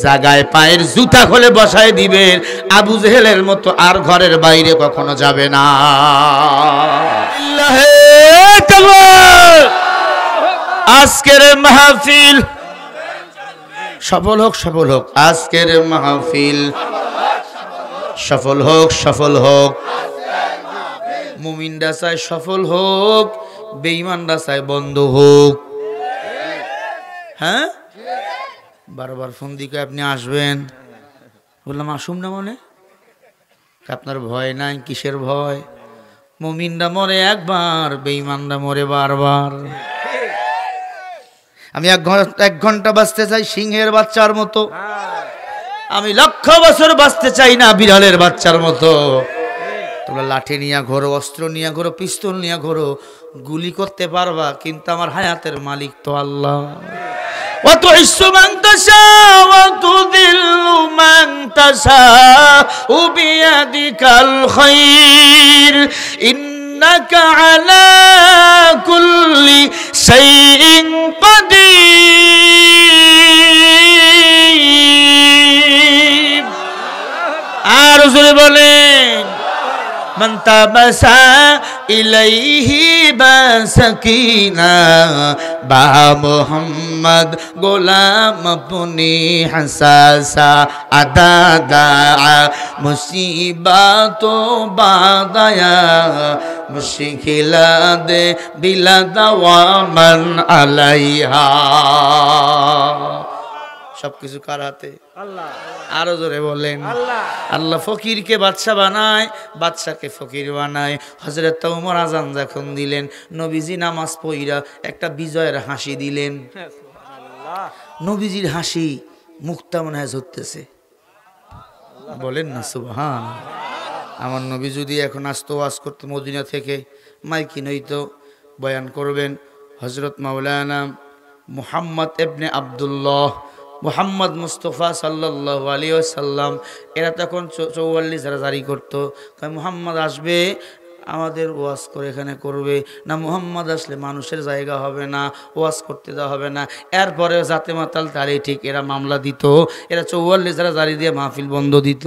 জায়গায় পায়ের জুতা খুলে বসায় দিবেন, আবু জেহেলের মতো আর ঘরের বাইরে কখনো যাবে না। আজকের মাহফিল সফল হোক, সফল হোক। আজকের মাহফিল সফল হোক, সফল হোক। মুমিনরা চায় সফল হোক, বেঈমানরা চায় বন্ধ হোক। হ্যাঁ, বারবার ফোন দিকে আপনি আসবেন, বললাম আসুন না, মনে আপনার ভয় নাই, কিসের ভয়? মুমিনরা মরে একবার, বেঈমানরা মরে বারবার। আমি এক ঘন্টা বাঁচতে চাই সিংহের বাচ্চার মতো, আমি লক্ষ বছর বাঁচতে চাই না বিড়ালের বাচ্চার মতো। তোমরা লাঠি নিয়ে ঘোরো, অস্ত্র নিয়ে ঘোরো, পিস্তল নিয়ে ঘোরো, গুলি করতে পারবা, কিন্তু আমার হায়াতের মালিক তো আল্লাহ। وتعز من تشاء وتذل من تشاء بيدك الخير إنك على كل شيء قدير। আর জোরে বলেন, من تبسا إليه بسكينا با محمد غلام अपनी हसासा अदा दाआ मुसीबतों बादाया मुश्किला दे बिला दवामन अलैहा। সবকিছু কার হাতে? আল্লাহ। আরো জোরে বলেন আল্লাহ। আল্লাহ ফকিরকে বাদশা বানায়, বাদশাকে ফকির বানায়। হযরত ওমর আজান যখন দিলেন, নবীজি নামাজ পড়া একটা বিজয়ের হাসি দিলেন। নবীজির হাসি মুক্তা মনে হয় ঝরতেছে, বলেন না সুবহান। আমার নবী যদি এখন আসতো ওয়াজ করতে মদিনা থেকে, মাইকি নইতো, বয়ান করবেন হযরত মাওলানা মুহাম্মদ ইবনে আব্দুল্লাহ মুহাম্মদ মুস্তফা সাল্লাল্লাহু আলাইহি ওয়াসাল্লাম, এরা তখন 44 যারা জারি করতো, মুহাম্মদ আসবে আমাদের ওয়াজ করে এখানে করবে না, মুহাম্মদ আসলে মানুষের জায়গা হবে না, ওয়াজ করতে দেওয়া হবে না। এরপরে জাতে মাতাল তারই ঠিক, এরা মামলা দিত, এরা 44 যারা জারি দিয়ে মাহফিল বন্ধ দিত।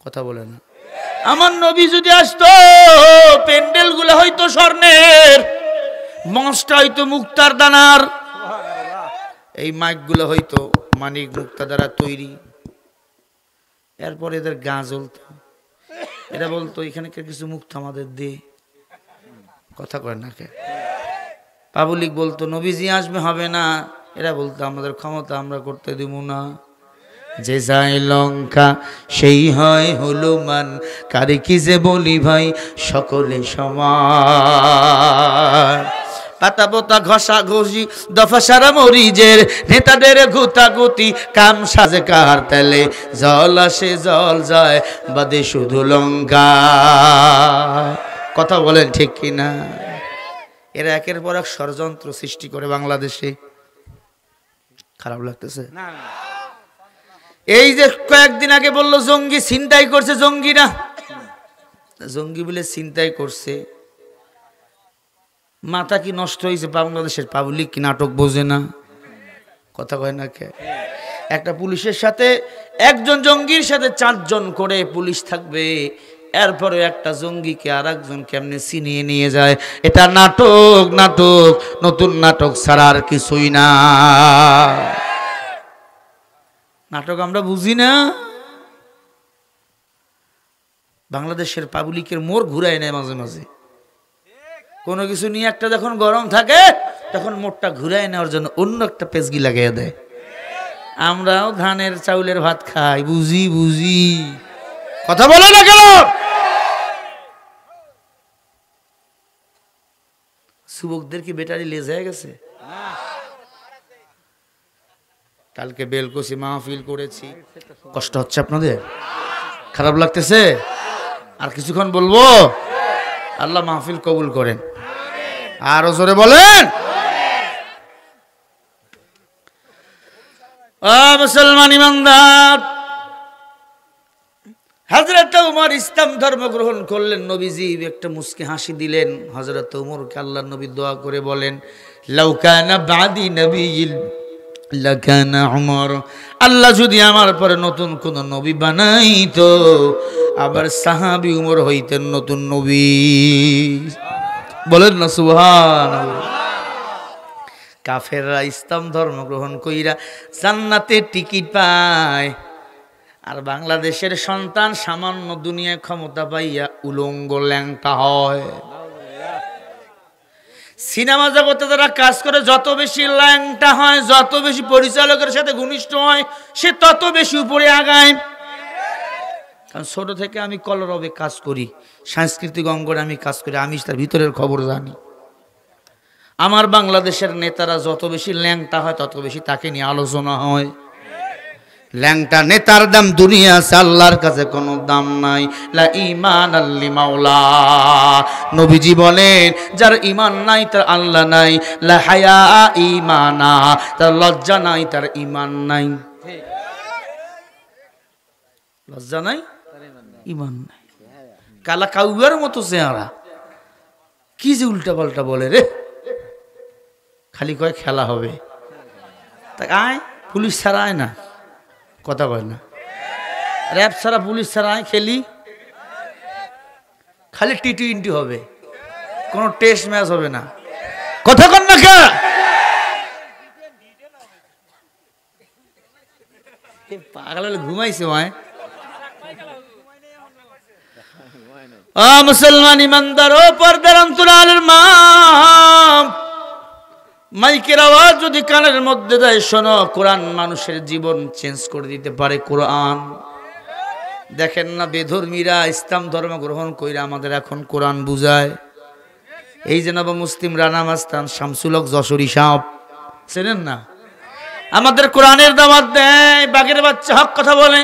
কথা বলে না। আমার নবী যদি আসতো, প্যান্ডেলগুলো হয়তো স্বর্ণের, মঞ্চটা হয়তো মুক্তার দানার, এই মাইকগুলো হয়তো মানিক মুক্তা দ্বারা তৈরি। এরপর এদের গা জ্বলতো, এরা বলতো এখানে কিছু মুক্তা আমাদের দে। কথা কয় না কে? পাবলিক বলতো নবীজি আসবে, হবে না। এরা বলতো আমাদের ক্ষমতা, আমরা করতে দিব না। যে যায় লঙ্কা সেই হয় হনুমান, কারে কি যে বলি ভাই সকলে সমান। পাতা পোতা ঘষা ঘষি দফা সারা মরিজের, নেতাদের গুতাগুতি কাম সাজে কার তেলে, জল আসে জল যায় বাদে শুধু লঙ্কা। কথা বলেন ঠিক কিনা? এরা একের পর এক ষড়যন্ত্র সৃষ্টি করে বাংলাদেশে। খারাপ লাগতেছে? এই যে কয়েকদিন আগে বললো জঙ্গি ছিনতাই করছে, জঙ্গিরা জঙ্গি বলে ছিনতাই করছে, মাথা কি নষ্ট হয়েছে? বাংলাদেশের পাবলিক কি নাটক বোঝে না? কথা কয় না কে? একটা পুলিশের সাথে একজন জঙ্গির সাথে 4 জন করে পুলিশ থাকবে, এরপরে একটা জঙ্গিকে আর একজন কেমনে ছিনিয়ে নিয়ে যায়। এটা নাটক, নাটক, নতুন নাটক ছাড়া আর কিছুই না। নাটক আমরা বুঝি না। বাংলাদেশের পাবলিকের মোর ঘুরায় নেয় মাঝে মাঝে, কোনো কিছু নিয়ে একটা যখন গরম থাকে তখন মোটটা ঘুরায় নেওয়ার জন্য অন্য একটা পেজগি লাগিয়ে দেয়। আমরাও ধানের চাউলের ভাত খাই, বুঝি বুঝি। কথা বলে না কেন? যুবকদের কি ব্যাটারি লেজ হয়ে গেছে? কালকে বেলকুচি মাহফিল করেছি, কষ্ট হচ্ছে আপনাদের? খারাপ লাগতেছে? আর কিছুক্ষণ বলবো, আল্লাহ মাহফিল কবুল করেন। আরো জোরে বলেন। মুসলমান ইমানদার, হযরত উমর ইসলাম ধর্ম গ্রহণ করলেন। নবীজি একটা মুস্কি হাসি দিলেন। হযরত উমরকে আল্লাহর নবী দোয়া করে বলেন, লাউ কানা বাদি নবিয়্যিন লাকানা উমর, আল্লাহ যদি আমার পরে নতুন কোন নবী বানাইতো, আবার সাহাবী উমর হইতেন নতুন নবী। বলেন না সুবহানাল্লাহ। কাফেররা ইসলাম ধর্ম গ্রহণ কইরা জান্নাতের টিকিট পায়, আর বাংলাদেশের সন্তান সামান্য দুনিয়ায় ক্ষমতা পাইয়া উলঙ্গ ল্যাংটা হয়। সিনেমা জগতে যারা কাজ করে যত বেশি ল্যাংটা হয়, যত বেশি পরিচালকের সাথে ঘনিষ্ঠ হয়, সে তত বেশি উপরে আগায়। কারণ ছোট থেকে আমি কলরবে কাজ করি, সাংস্কৃতিক অঙ্গনে আমি কাজ করি, আমি তার ভিতরের খবর জানি। আমার বাংলাদেশের নেতারা যত বেশি ল্যাংটা হয়, তত বেশি তাকে নিয়ে আলোচনা হয়। ল্যাংটা নেতার দাম দুনিয়া আছে, আল্লাহর কাছে কোনো দাম নাই। লা ঈমান আল্লি মাওলা, নবীজি বলেন যার ঈমান নাই তার আল্লাহ নাই। লা হায়া ঈমানা, তার লজ্জা নাই তার ঈমান নাই। লজ্জা নাই, ঈমান নাই। কালা কাউয়ার মতো চেহারা, কি যে উল্টা পাল্টা বলে রে। খালি কয় খেলা হবে, তাই আয় পুলিশ ছাড়া আয় না, কথা কয় না। র্যাব ছাড়া পুলিশ ছাড়া আয় খেলি, খালি টি20 হবে, কোনো টেস্ট ম্যাচ হবে না। কথা কন না কে? পাগল ঘুমাইছে মায়। মুসলমান ইমানদার ও পর্দার অন্তরালের মা, মাইকের আওয়াজ যদি কানের মধ্যে দেয়, শোনো, কোরআন মানুষের জীবন চেঞ্জ করে দিতে পারে। কোরআন দেখেন না, বেধর্মীরা ইসলাম ধর্ম গ্রহণ কইরা আমাদের এখন কোরআন বুঝায়। এই যে নব মুসলিম রানা মাস্তান, শামসুল হক যশোরী সাহেব, চেনেন না? আমাদের কোরআনের দাওয়াত দেয়, বাঘের বাচ্চা হক কথা বলে।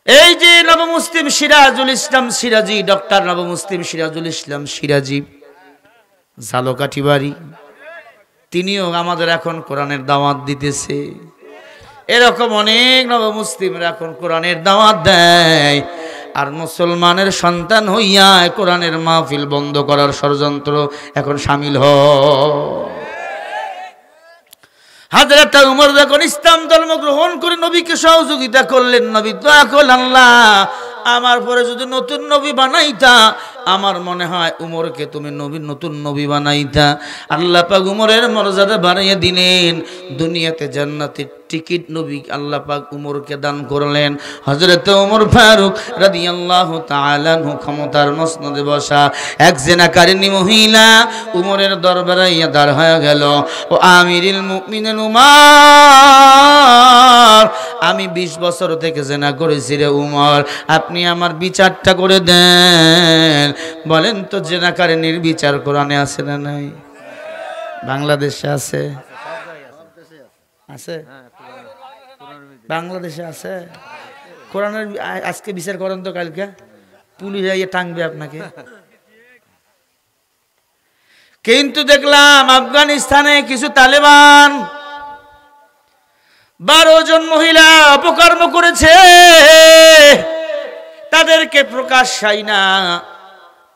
এই যে নব মুসলিম সিরাজুল ইসলাম সিরাজি, ডক্টর নব মুসলিম সিরাজুল ইসলাম সিরাজি, ঝালকাঠি বাড়ি, তিনিও আমাদের এখন কোরআনের দাওয়াত দিতেছে। এরকম অনেক নব মুসলিমরা এখন কোরআনের দাওয়াত দেয়, আর মুসলমানের সন্তান হইয়া কোরআনের মাহফিল বন্ধ করার ষড়যন্ত্র এখন সামিল হয়। হযরত উমর যখন ইসলাম ধর্ম গ্রহণ করে নবীকে সহযোগিতা করলেন, নবী দোয়া করলেন, আল্লাহ আমার পরে যদি নতুন নবী বানাইতা, আমার মনে হয় উমরকে তুমি নতুন নবী বানাইতা। আল্লাহ পাক উমরের মর্যাদা বাড়িয়ে দিলেন, দুনিয়াতে জান্নাতের টিকিট নবী আল্লাহ পাক উমরকে দান করলেন। হযরত উমর ফারুক রাদিয়াল্লাহু তাআলা আনহু ক্ষমতার মসনদে বসা, এক জিনাকারিনী মহিলা উমরের দরবারে দাঁড় হয়ে গেল। ও আমিরুল মুমিনিন উমর, আমি 20 বছর থেকে জিনা করেছি রে উমর, আপনি আমার বিচারটা করে দেন। বলেন তো জিনাকারিনীর বিচার কোরআনে আছে না নাই? বাংলাদেশে আছে? আছে, বাংলাদেশে আছে। কোরআনের আজকে বিচার করেন তো, কালকে পুলিশ আইয়ে টাঙবে আপনাকে। কিন্তু দেখলাম আফগানিস্তানে কিছু তালেবান 12 জন মহিলা অপকর্ম করেছে, তাদেরকে প্রকাশ্যাই না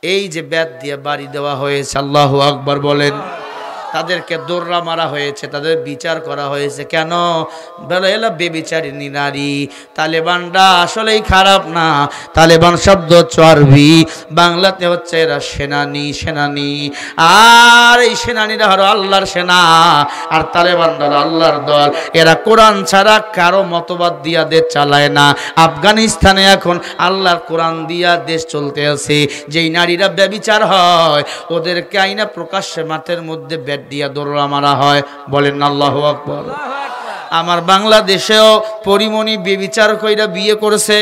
এই যে ব্যাট দিয়ে বাড়ি দেওয়া হয়েছে, আল্লাহু আকবার বলেন, তাদেরকে দৌড়া মারা হয়েছে, তাদের বিচার করা হয়েছে। কেন? বলে এলা বেবিচারিণী নারী। তালেবানরা আসলেই খারাপ না, তালেবান শব্দ চর্বি, বাংলাতে হচ্ছে এরা সেনানি। আর এই সেনানীরা হলো আল্লাহর সেনা, আর তালেবানরা আল্লাহর দল। এরা কোরআন ছাড়া কারো মতবাদ দিয়া দেশ চালায় না। আফগানিস্তানে এখন আল্লাহর কোরআন দিয়া দেশ চলতে আছে। যেই নারীরা ব্যভিচার হয়, ওদেরকে আইনা প্রকাশ্যে মাঠের মধ্যে দিয়া দৌড়া মারা হয়। বলেন আল্লাহু আকবার। আমার বাংলাদেশেও পরিমণি বেবিচার কইরা বিয়ে করেছে,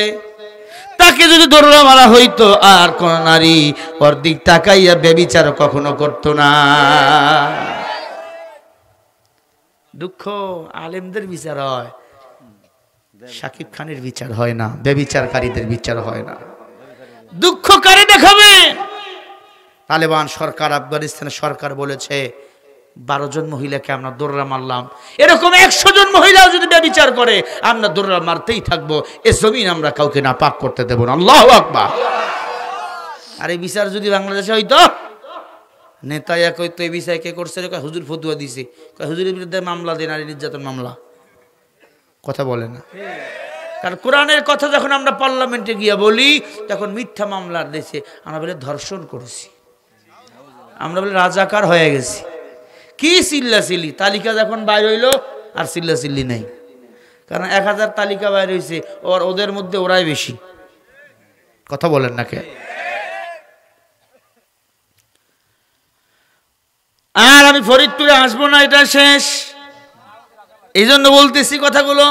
তাকে যদি দৌড়া মারা হইতো, আর কোন নারী ওর দিক তাকাইয়া বেবিচার কখনো করতো না। দুঃখ, আলেমদের বিচার হয়, শাকিব খানের বিচার হয় না, বেবিচারকারীদের বিচার হয় না। দুঃখ কারে দেখাবে? তালেবান সরকার, আফগানিস্তানের সরকার বলেছে 12 জন মহিলাকে আমরা দৌড়া মারলাম, এরকম 100 জন মহিলাও যদি ব্যভিচার করে আমরা দৌড়া মারতেই থাকবো। এ জমিন আমরা কাউকে না পাক করতে দেব না। আল্লাহু আকবার। আর এই বিচার যদি বাংলাদেশে হইতো, নেতা এক হইতো এই বিচার কে করছে, হুজুর ফতুয়া দিছে, হুজুরের বিরুদ্ধে মামলা দেন, নারী নির্যাতন মামলা। কথা বলে না, কারণ কোরআনের কথা যখন আমরা পার্লামেন্টে গিয়া বলি তখন মিথ্যা মামলার দেশে আমরা বলে ধর্ষণ করেছি, আমরা বলে রাজাকার হয়ে গেছি। কি চিল্লাচিল্লি, তালিকা যখন বাইর হইলো আর চিল্লাচিল্লি নাই, কারণ 1000 তালিকা বাইর হয়েছে, ওদের মধ্যে ওরাই বেশি। কথা বলেন না কে? আর আমি ফরিদপুরে আসবো না, এটা শেষ, এই জন্য বলতেছি কথাগুলো।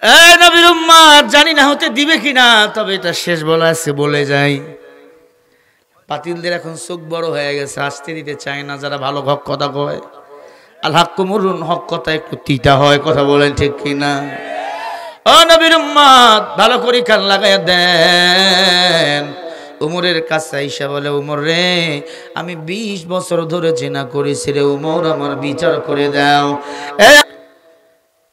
এই নবীর উম্মত, জানি না হতে দিবে কিনা, তবে এটা শেষ বলা আছে, বলে যাই। বাতিলদের এখন চোখ বড় হয়ে গেছে, আসতে দিতে চায় না যারা ভালো হক কথা কয়। আল হাক্কু মুরুন, হক কথা একটু তিতা হয়। কথা বলেন ঠিক কিনা? ও নবীর উম্মত, ভালো করে কান লাগাইয়া দেন। উমরের কাছে আইসা বলে, উমর রে, আমি 20 বছর ধরে জিনা করেছি রে উমর, আমার বিচার করে দাও।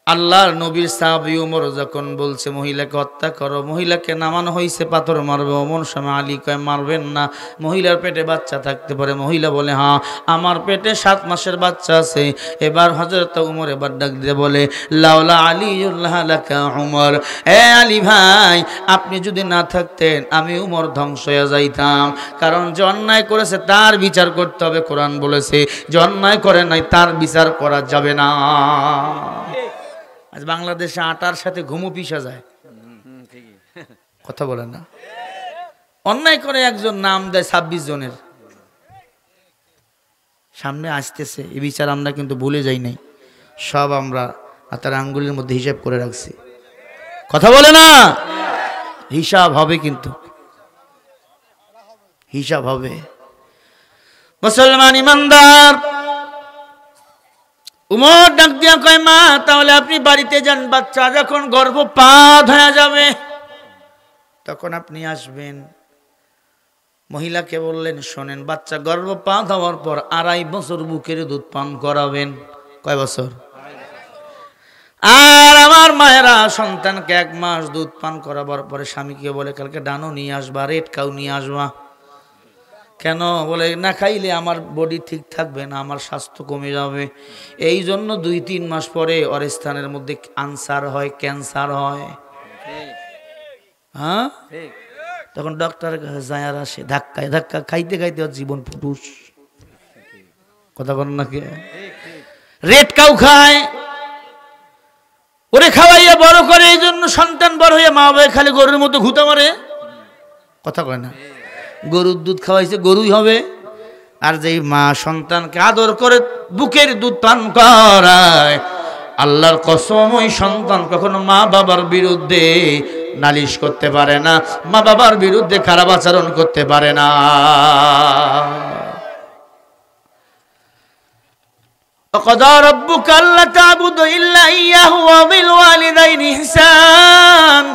আল্লাহর নবীর সাহাবী উমর যখন বলছে মহিলাকে হত্যা করো, মহিলাকে নামানো হয়েছে পাথর মারবে, অমন সময় আলী কয় মারবেন না, মহিলার পেটে বাচ্চা থাকতে পারে। মহিলা বলে হ্যাঁ, আমার পেটে 7 মাসের বাচ্চা আছে। এবার হযরত উমর এবার ডাক দিয়ে বলে, লাউলা আলিউল্লাহ লাকা উমর, এ আলী ভাই, আপনি যদি না থাকতেন আমি উমর ধ্বংস হয়ে যাইতাম। কারণ যে অন্যায় করেছে তার বিচার করতে হবে। কোরআন বলেছে যে অন্যায় করে নাই তার বিচার করা যাবে না। আজ বাংলাদেশে আটার সাথে ঘুমো পিসা যায়। কথা বলে না, অন্যায় করে একজন নাম দেয় 26 জনের সামনে আসতেছে, এই বিচার আমরা কিন্তু ভুলে যাই নাই, সব আমরা তার আঙ্গুলের মধ্যে হিসাব করে রাখছি। কথা বলে না, হিসাব হবে, কিন্তু হিসাব হবে। মুসলমান ইমানদার, উমর ডাক দিয়া কয়, মা তাহলে আপনি বাড়িতে যান, বাচ্চা যখন গর্ভপাত হয়ে যাবে তখন আপনি আসবেন। মহিলাকে বললেন, শোনেন, বাচ্চা গর্ভপাত হওয়ার পর 2.5 বছর বুকের দুধ পান করাবেন। কয় বছর? আর আমার মায়েরা সন্তানকে 1 মাস দুধ পান করাবার পরে স্বামীকে বলে, কালকে ডানো নিয়ে আসবা, রেড কাউ নিয়ে আসবা। কেন? বলে না খাইলে আমার বডি ঠিক থাকবে না, আমার স্বাস্থ্য কমে যাবে। এই জন্য 2-3 মাস পরে ওর স্থানের মধ্যে আনসার হয়, ক্যান্সার হয়। হ্যাঁ, তখন ডক্টরের কাছে যায় আর আসে, ধাক্কায় ধাক্কা খাইতে খাইতে ওর জীবন ফুটুস। কথা বলেন নাকি? রেড কাউ খায়, ওরে খাওয়াইয়া বড় করে, এই জন্য সন্তান বড় হইয়া মা বাবা খালি গরুর মতো ঘুতা মারে। কথা কয় না? গরুর দুধ খাওয়াইছে গরুই হবে। আর যেই মা সন্তানকে আদর করে বুকের দুধ পান করায়, আল্লাহর কসম ওই সন্তান কখনো মা বাবার বিরুদ্ধে নালিশ করতে পারে না, মা বাবার বিরুদ্ধে খারাপ আচরণ করতে পারে না। وقضى ربك ألا تعبدوا إلا إياه وبالوالدين إحسان।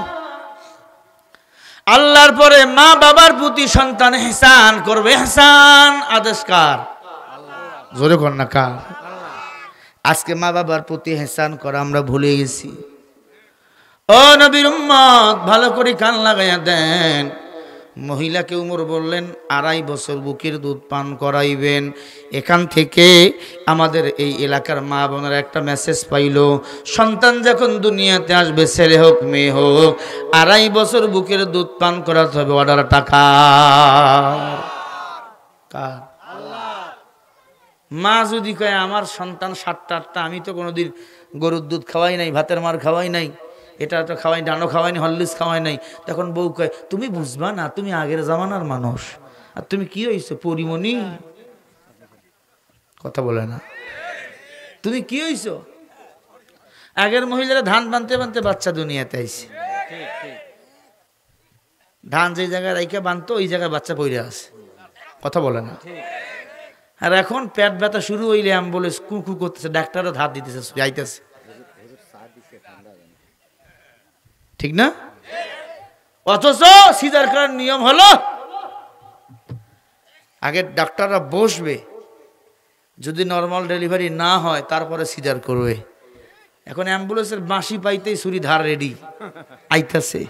আল্লাহর পরে মা বাবার প্রতি সন্তান ইহসান করবে। ইহসান আদেশ কার? জোরে কর না, কার? আজকে মা বাবার প্রতি ইহসান করা আমরা ভুলে গেছি। ও নবীর উম্মত, ভালো করে কান লাগাইয়া দেন। মহিলাকে উমর বললেন 2.5 বছর বুকের দুধ পান করাইবেন। এখান থেকে আমাদের এই এলাকার মা বোনেরা একটা মেসেজ পাইল, সন্তান যখন দুনিয়াতে আসবে, ছেলে হোক মেয়ে হোক, 2.5 বছর বুকের দুধ পান করাতে হবে। অর্ডার টাকা কার? মা যদি কয় আমার সন্তান 7টা, আমি তো কোনোদিন গরুর দুধ খাওয়াই নাই, ভাতের মার খাওয়াই নাই, এটা তো খাওয়াই, ডানো খাওয়াইনি, হরলিক্স খাওয়াই নাই, তখন বউ কয় তুমি বুঝবা না, তুমি আগের জামানার মানুষ, আর তুমি কি হইছো পরিমণি? কথা বলে না, তুমি কি হইছো? আগের মহিলারা ধান বানতে বানতে বাচ্চা দুনিয়াতে আইছে, ধান যে জায়গায় রাইখা বানতো ওই জায়গায় বাচ্চা পইরা আছে। কথা বলে না। আর এখন পেট ব্যথা শুরু হইলে অ্যাম্বুলেন্স কুকু করতেছে, ডাক্তারও ধার দিতেছে, যাইতেছে। ঠিক না? অথচ সিজার করার নিয়ম হলো আগে ডাক্তাররা বসবে, যদি নর্মাল ডেলিভারি না হয় তারপরে সিজার করবে। এখন অ্যাম্বুলেন্সের বাঁশি পাইতেই ছুরি ধার রেডি, আইতাছে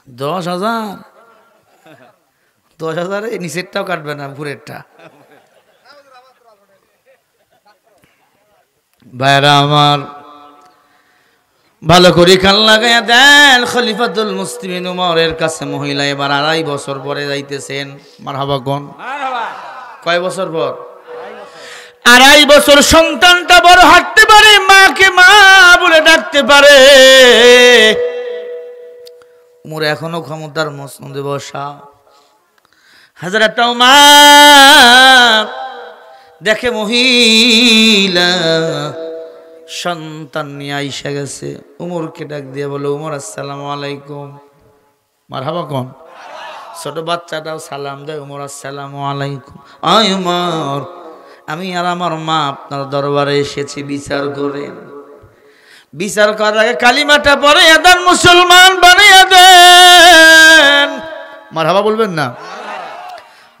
10,000, 10,000 নিচেরটাও কাটবে না, উপরেরটা। ভাইরা আমার, ভালো করে কান লাগাইয়া দেন। খলিফাতুল মুসলিমিন উমরের কাছে মহিলা এবার 2.5 বছর পরে যাইতেছেন। মারহাবা কোন? কয় বছর পর? 2.5 বছর। সন্তানটা বড় হাঁটতে পারে, মাকে মা বলে ডাকতে পারে। উমর এখনো ক্ষমতার মসনদে বসা। হযরত উমর দেখে মহিলা সন্তান নিয়ে আইসা গেছে। উমরকে ডাক দিয়ে বলে, উমর আসসালামু আলাইকুম। মারহাবা কোন? ছোট বাচ্চাটাও সালাম দেয়, উমর আসসালামু আলাইকুম। আয় উমর, আমি আর আমার মা আপনার দরবারে এসেছি, বিচার করেন। বিচার করার আগে কালিমাটা পড়ে দেন, মুসলমান বানিয়ে দেন। মারহাবা বলবেন না?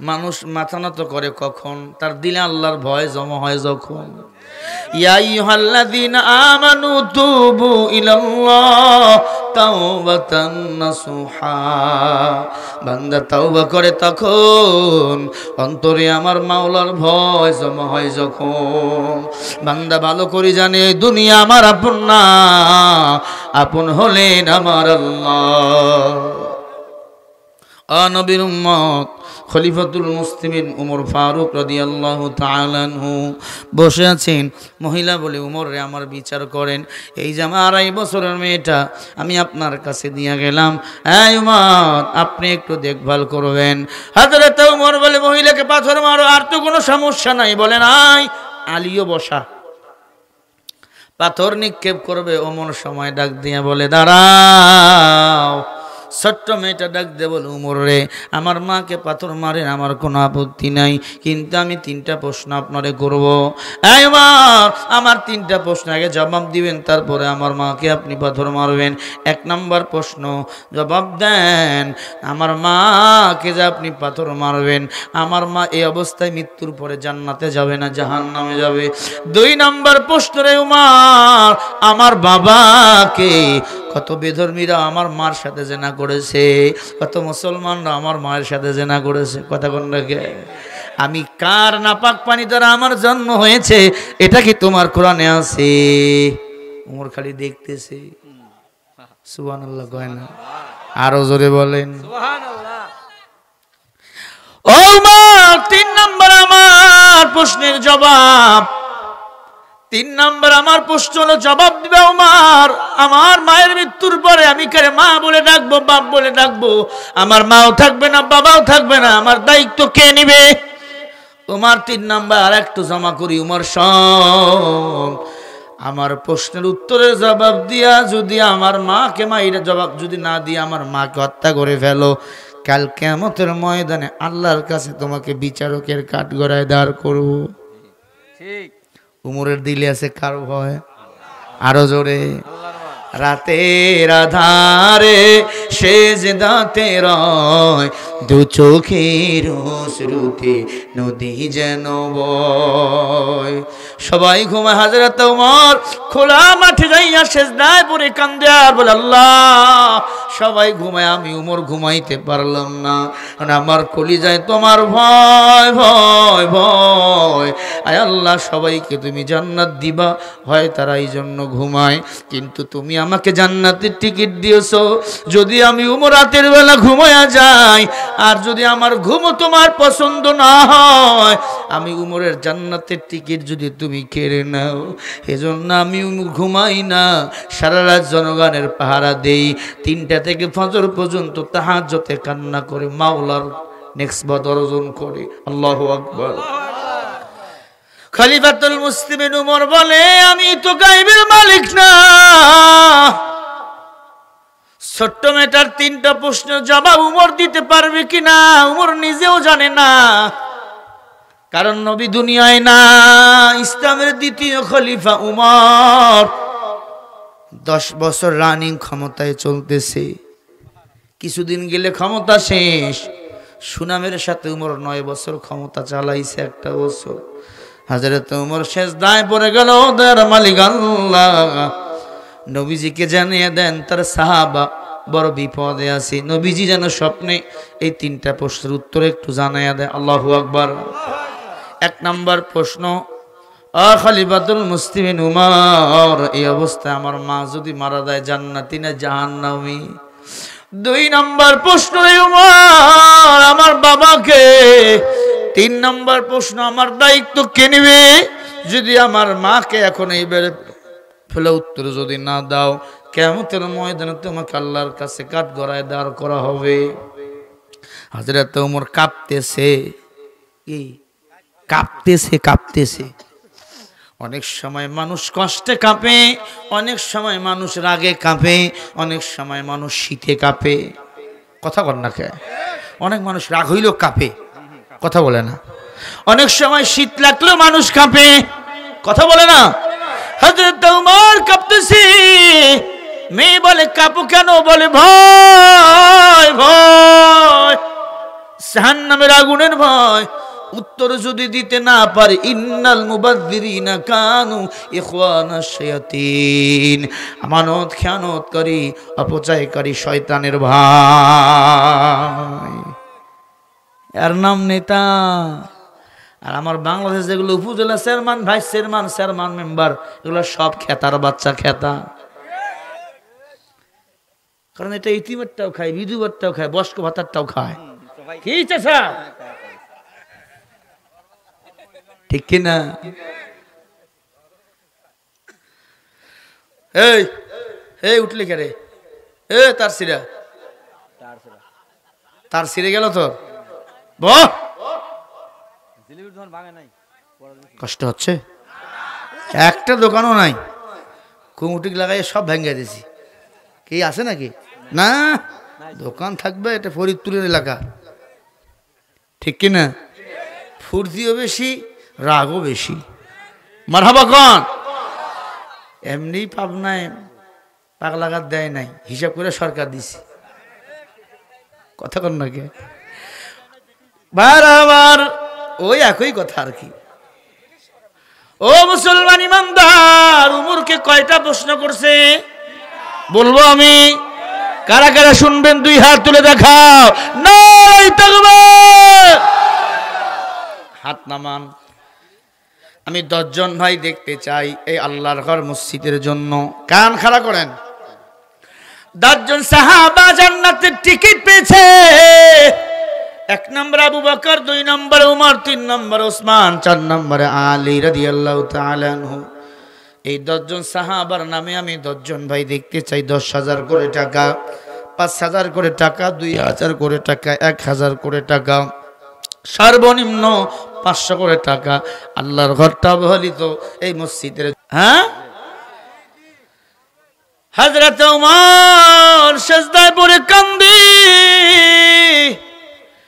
মানুষ মাথা নত করে কখন? তার দিলে আল্লাহর ভয় জমা হয় যখন। ইয়া আইয়ুহাল্লাযীনা আমানু তুবু ইলাল্লাহ তাওবাতান নাসুহা। বান্দা তাওবা করে তখন, অন্তরে আমার মাওলার ভয় জমা হয় যখন। বান্দা ভালো করে জানে দুনিয়া আমার আপন না, আপন হলেন আমার আল্লাহ। নবীর উম্মত খলিফাতুল মুসলিমিন উমর ফারুক রাদিয়াল্লাহু তাআলা আনহু বসে আছেন। মহিলা বলে, উমর রে, আমার বিচার করেন। এই যে আমার 2.5 বছরের মেয়েটা আমি আপনার কাছে দিয়ে গেলাম, হ্যাঁ উমর, আপনি একটু দেখভাল করবেন। হযরত উমর বলে, মহিলাকে পাথর মারো, আর তো কোনো সমস্যা নাই। বলে, নাই। আলীও বসা, পাথর নিক্ষেপ করবে। ওমর সময় ডাক দিয়ে বলে, দাঁড়াও। ছোট্ট মেয়েটা ডাক দিয়ে বলে, উমর রে, আমার মাকে পাথর মারেন, আমার কোনো আপত্তি নাই, কিন্তু আমি 3টা প্রশ্ন আপনারে করব। এই উমর, আমার 3টা প্রশ্ন আগে জবাব দিবেন, তারপরে আমার মাকে আপনি পাথর মারবেন। 1 নম্বর প্রশ্ন জবাব দেন, আমার মাকে যে আপনি পাথর মারবেন, আমার মা এই অবস্থায় মৃত্যুর পরে জান্নাতে যাবে না জাহান্নামে যাবে? 2 নম্বর প্রশ্ন রে উমর, আমার বাবাকে, কত বেধর্মীরা আমার মার সাথে জেনা করেছে, কত মুসলমানরা আমার মায়ের সাথে জেনা করেছে। কথা কোন রাখে? আমি কার নাপাক পানি দ্বারা আমার জন্ম হয়েছে, এটা কি তোমার কোরআনে আছে? উমর খালি দেখতেছে। সুবহানাল্লাহ কয় না? আরো জোরে বলেন সুবহানাল্লাহ। ও মা, 3 নম্বর আমার প্রশ্নের জবাব। 3 নম্বর আমার প্রশ্ন হলো, জবাব দিবে উমর, আমার মায়ের মৃত্যুর পরে আমি কারে মা বলে ডাকবো, বাপ বলে ডাকবো? আমার মাও থাকবে না, বাবাও থাকবে না, আমার দায়িত্ব কে নিবে? উমর 3 নম্বর আর একটু জমা করি। উমর শোন, আমার প্রশ্নের উত্তরের জবাব দিয়া যদি আমার মাকে মাইরা জবাব যদি না দিয়ে আমার মাকে হত্যা করে ফেলো, কাল কিয়ামতের ময়দানে আল্লাহর কাছে তোমাকে বিচারকের কাঠগড়ায় দাঁড় করব। ঠিক। উমরের দিলে আছে কার ভয়? আরো জোরে। রাতের আধারে সেজদাতে রয়, 2 চোখের অশ্রুতে নদী যেন বয়। সবাই ঘুমায়। হযরত উমর খোলা মাঠে যাইয়া সেজদায় পড়ে কান্দে আর বলে, আল্লাহ, সবাই ঘুমায়, আমি উমর ঘুমাইতে পারলাম না। আমার কলিজায় তোমার ভয় ভয় ভয়। আয় আল্লাহ, সবাইকে তুমি জান্নাত দিবা, হয় তারা এই জন্য ঘুমায়, কিন্তু তুমি আমাকে জান্নাতের টিকিট দিয়েছো। যদি আমি উমর রাতের বেলা ঘুমায়া যাই, আর যদি আমার ঘুমও তোমার পছন্দ না হয়, আমি উমরের জান্নাতের টিকিট যদি তুমি কেড়ে নাও, এজন্য আমি ঘুমাই না, সারা রাত জনগণের পাহারা দেই। 3টা থেকে ফজর পর্যন্ত তাহাজ্জুদে কান্না করে মাওলার নেক্সট অর্জন করে। আল্লাহু আকবার। খলিফাতুল মুসলিমিন উমর বলে, আমি তো গায়বের মালিক না। ছোট্ট মেয়েটার 3টা প্রশ্নের জবাব উমর দিতে পারবে কিনা উমর নিজেও জানে না, কারণ নবী দুনিয়ায় না। ইসলামের 2য় খলিফা উমর 10 বছর রানিং ক্ষমতায় চলতেছে। কিছুদিন গেলে ক্ষমতা শেষ। সুনামের সাথে উমর 9 বছর ক্ষমতা চালাইছে, একটা বছর হযরত উমর সেজদায় পড়ে গেল, দয়ার মালিক আল্লাহ নবীজিকে জানিয়ে দেন তার সাহাবা বড় বিপদে আছে। নবীজি যেন স্বপ্নে এই 3টা প্রশ্নের উত্তর একটু জানাইয়া দেয়। আল্লাহু আকবার। 1 নাম্বার প্রশ্ন, খলিফাতুল মুসলিমিন উমর, এই অবস্থায় আমার মা যদি মারা যায় জান্নাতি না জাহান্নামী? 2 নাম্বার প্রশ্ন, উমর আমার বাবাকে। 3 নাম্বার প্রশ্ন, আমার দায়িত্ব কে নেবে যদি আমার মাকে এখন এইবারে ফেলে উত্তর যদি না দাও, কিয়ামতের ময়দানে তোমাকে আল্লাহর কাছে কাঠগড়ায় দাঁড় করা হবে। হযরত ওমর কাঁপতেছে, কি কাঁপতেছে। অনেক সময় মানুষ কষ্টে কাঁপে, অনেক সময় মানুষ রাগে কাঁপে, অনেক সময় মানুষ শীতে কাঁপে। কথা বল না কে? অনেক মানুষ রাগ হইলেও কাঁপে, কথা বলে না। অনেক সময় শীত লাগলেও মানুষ কাঁপে, কথা বলে না। হযরত ওমর কাঁপতেছে। মেয়ে বলে কাঁপো কেন? বলে ভয়, জাহান্নামের আগুনের ভয়। উত্তর যদি দিতে না পারে, ইন্নাল মুবাযযিরিনা কানু ইখওয়ানাশ শায়াতিন, আমানত খেয়ানতকারী অপচয়কারী শয়তানের ভাই। এর নাম নেতা। আর আমার বাংলাদেশ যেগুলো উপজেলা চেয়ারম্যান, ভাইস চেয়ারম্যান মেম্বার, এগুলো সব খেতার বাচ্চা, খেতা। কারণ এটা ইতিমেরটাও খায়, বিধুবারটাও খায়, বয়স্ক ভাতারটাও খায়। কি চাচা, ঠিক কিনা? এই উঠলি কে রে? তার সিরে গেল তোর। কষ্ট হচ্ছে, একটা দোকানও নাই, কুমুটিক লাগাই সব ভেঙে দিয়েছি। কি আছে নাকি? না, দোকান থাকবে, এটা ফরিদপুরের এলাকা, ঠিক কিনা? ফুর্তিও বেশি, রাগও বেশি। মারহাবা কন। এমনি পাবনায় পাগলাঘাত দেয় নাই, হিসাব করে সরকার দিছে, কথা কন নাকি? বারবার ওই একই কথা আর কি। ও মুসলমান ইমানদার, উমরকে কয়টা প্রশ্ন করছে বলবো আমি? কারা কারা শুনবেন 2 হাত তুলে দেখাও। নারায়ে তাকবীর। হাত নামান। আমি 10 জন ভাই দেখতে চাই এই আল্লাহর ঘর মসজিদের জন্য। কান খাড়া করেন। 10 জন সাহাবা জান্নাতের টিকিট পেয়েছে। 1 নম্বর আবু বকর, 2 নম্বর উমর, 3 নম্বর ওসমান, 4 নম্বরে আলী রাদিয়াল্লাহু তাআলা আনহু। এই 10 জন সাহাবার নামে আমি 10 জন ভাই দেখতে চাই। 10,000 করে টাকা, 5,000 করে টাকা, 2,000 করে টাকা, 1,000 করে টাকা, সর্বনিম্ন 500 করে টাকা। আল্লাহর ঘরটা অবহেলিত এই মসজিদের। হ্যাঁ, হযরত ওমর সিজদায় পড়ে কান্দে।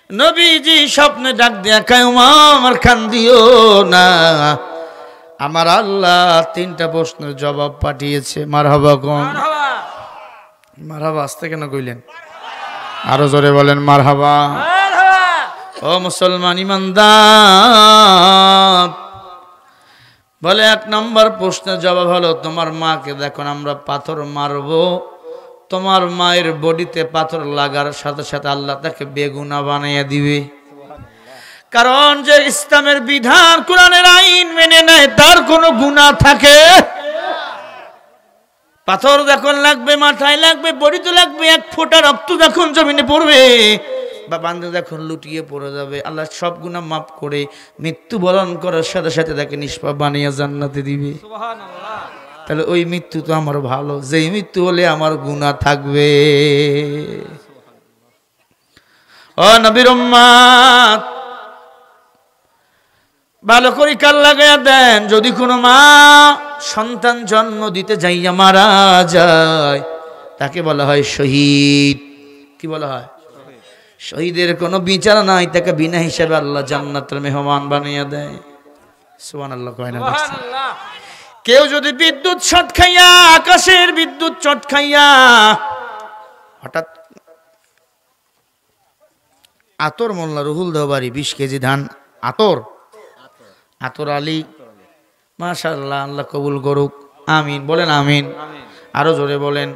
নবীজি স্বপ্নে ডাক দিয়া কয়, ওমর কান্দিও না, আমার আল্লাহ 3টা প্রশ্নের জবাব পাঠিয়েছে। মারহাবা কোন? মারহাবা আসতে কেন কইলেন? আরো জোরে বলেন মারহাবা। ও মুসলমান ইমানদার, বলে 1 নম্বর প্রশ্নের জবাব হলো, তোমার মাকে দেখো আমরা পাথর মারবো, তোমার মায়ের বডিতে পাথর লাগার সাথে সাথে আল্লাহ তাকে বেগুনা বানিয়ে দিবে। কারণ যে ইসলামের বিধান, কোরআনের আইন মেনে নেয়, তার কোনো গুনাহ থাকে? পাথর যখন লাগবে, মাথায় লাগবে, বডিতে লাগবে, 1 ফোঁটা রক্ত যখন জমিনে পড়বে বা বান্দা যখন লুটিয়ে পড়ে যাবে, আল্লাহ সব গুনাহ মাফ করে মৃত্যুবরণ করার সাথে সাথে তাকে নিষ্পাপ বানিয়ে জান্নাতে দিবে। সুবহানাল্লাহ। তাহলে ওই মৃত্যু তো আমার ভালো, যেই মৃত্যু হলে আমার গুনাহ থাকবে। ও নবীর উম্মত, ভালো করে কান লাগায়া দেন। যদি কোনো মা সন্তান জন্ম দিতে যাইয়া মারা যায়, তাকে বলা হয় শহীদ। কি বলা হয়? শহীদের কোনো বিচার নাই, তাকে বিনা হিসাবে আল্লাহ জান্নাতের মেহমান বানিয়ে দেয়। সুবহানাল্লাহ কয় না? সুবহানাল্লাহ। কেউ যদি বিদ্যুৎ শর্ট খাইয়া, আকাশের বিদ্যুৎ শর্ট খাইয়া হঠাৎ আতর মোল্লা রুহুল দেওবারি 20 কেজি ধান আতর আতর আলী মাশাআল্লাহ আল্লাহ কবুল করুক আমিন বলেন আমিন আরো জোরে বলেন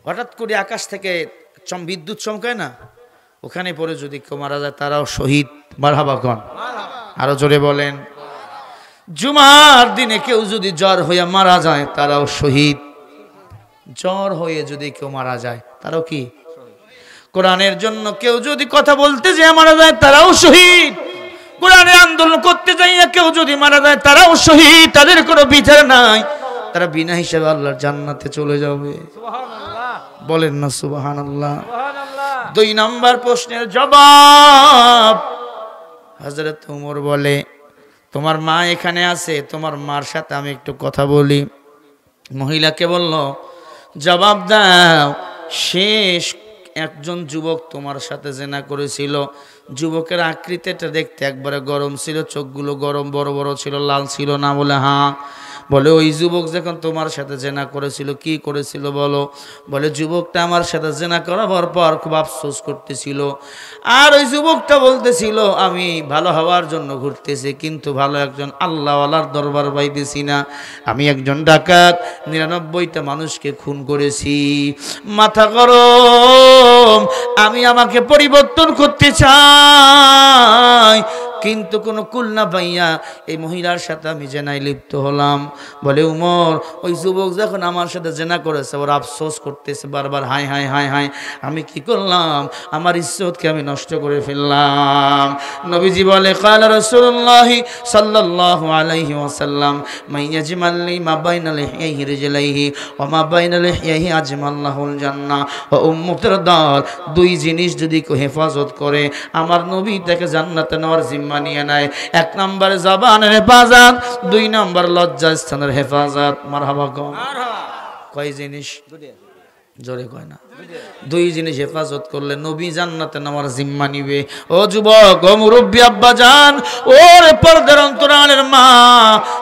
হঠাৎ করে আকাশ থেকে বিদ্যুৎ চমকায় না ওখানে পরে যদি কেউ মারা যায় তারাও শহীদ মারহাবা কোন আরো জোরে বলেন জুমার দিনে কেউ যদি জ্বর হয়ে মারা যায় তারাও শহীদ জ্বর হয়ে যদি কেউ মারা যায় তারাও কি কোরআনের জন্য কেউ যদি কথা বলতে যায় মারা যায় তারাও শহীদ কোরআনের আন্দোলন করতে যাইয়া কেউ যদি মারা যায় তারাও শহীদ তাদের কোনো বিচার নাই তারা বিনা হিসাবে আল্লাহর জান্নাতে চলে যাবে সুবহানাল্লাহ বলেন না সুবহানাল্লাহ সুবহানাল্লাহ 2 নাম্বার প্রশ্নের জবাব হযরত ওমর বলে তোমার মা এখানে আছে তোমার মার সাথে আমি একটু কথা বলি মহিলাকে বলল জবাব দাও শেষ একজন যুবক তোমার সাথে জেনা করেছিল যুবকের আকৃতিটা দেখতে একবারে গরম ছিল চোখগুলো গরম বড় বড় ছিল লাল ছিল না বলে হ্যাঁ বলে ওই যুবক যখন তোমার সাথে জেনা করেছিল কি করেছিল বলো বলে যুবকটা আমার সাথে জেনা করার পর খুব আফসোস করতেছিল আর ওই যুবকটা বলতেছিল আমি ভালো হওয়ার জন্য ঘুরতেছি কিন্তু ভালো একজন আল্লাহওয়ালার দরবার পাইতেছি না আমি একজন ডাকাত 99টা মানুষকে খুন করেছি মাথা গরম আমি আমাকে পরিবর্তন করতে চাই কিন্তু কোনো কুল না পাইয়া এই মহিলার সাথে আমি জেনায় লিপ্ত হলাম বলে উমর ওই যুবক যখন আমার সাথে জেনা করেছে ওর আফসোস করতেছে বারবার হাই হাই হাই হাই আমি কি করলাম আমার ইজ্জতকে আমি নষ্ট করে ফেললাম নবীজি বলে ক্বালা রাসূলুল্লাহ সাল্লাল্লাহু আলাইহি ওয়াসাল্লাম মাইয়াজমাল্লি মা বাইনা লিহইহি রিজলাইহি ওয়া মা বাইনা লিহইহি আজমাল্লাহুল জান্নাহ ওয়া উম্মুতার দাল দুই জিনিস যদি কেউ হেফাজত করে আমার নবী তাকে জান্নাতে নেওয়ার জিম্মা নিয়ে নেয় 1 নম্বর জবানের হেফাজত 2 নম্বর লজ্জা স্থানের হেফাজত মারহাবা কয় জিনিস জোরে কয় না 2 জিনিস হেফাজত করলে নবী জান্নাতে নেওয়ার জিম্মা নিবে ও যুবক ও মুরব্বি আব্বা জান ওরে পর্দার অন্তরালের মা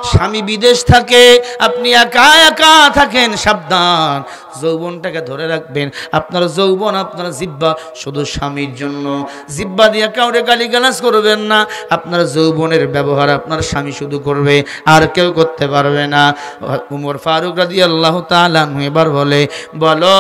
স্বামী বিদেশ থাকে আপনি একা একা থাকেন সাবধান যৌবনটাকে ধরে রাখবেন আপনার যৌবন আপনার জিহ্বা শুধু স্বামীর জন্য জিহ্বা দিয়ে কাউরে গালিগালাজ করবেন না আপনার যৌবনের ব্যবহার আপনার স্বামী শুধু করবে আর কেউ করতে পারবে না উমর ফারুক রাদিয়াল্লাহু তাআলা আনহু এবার বলো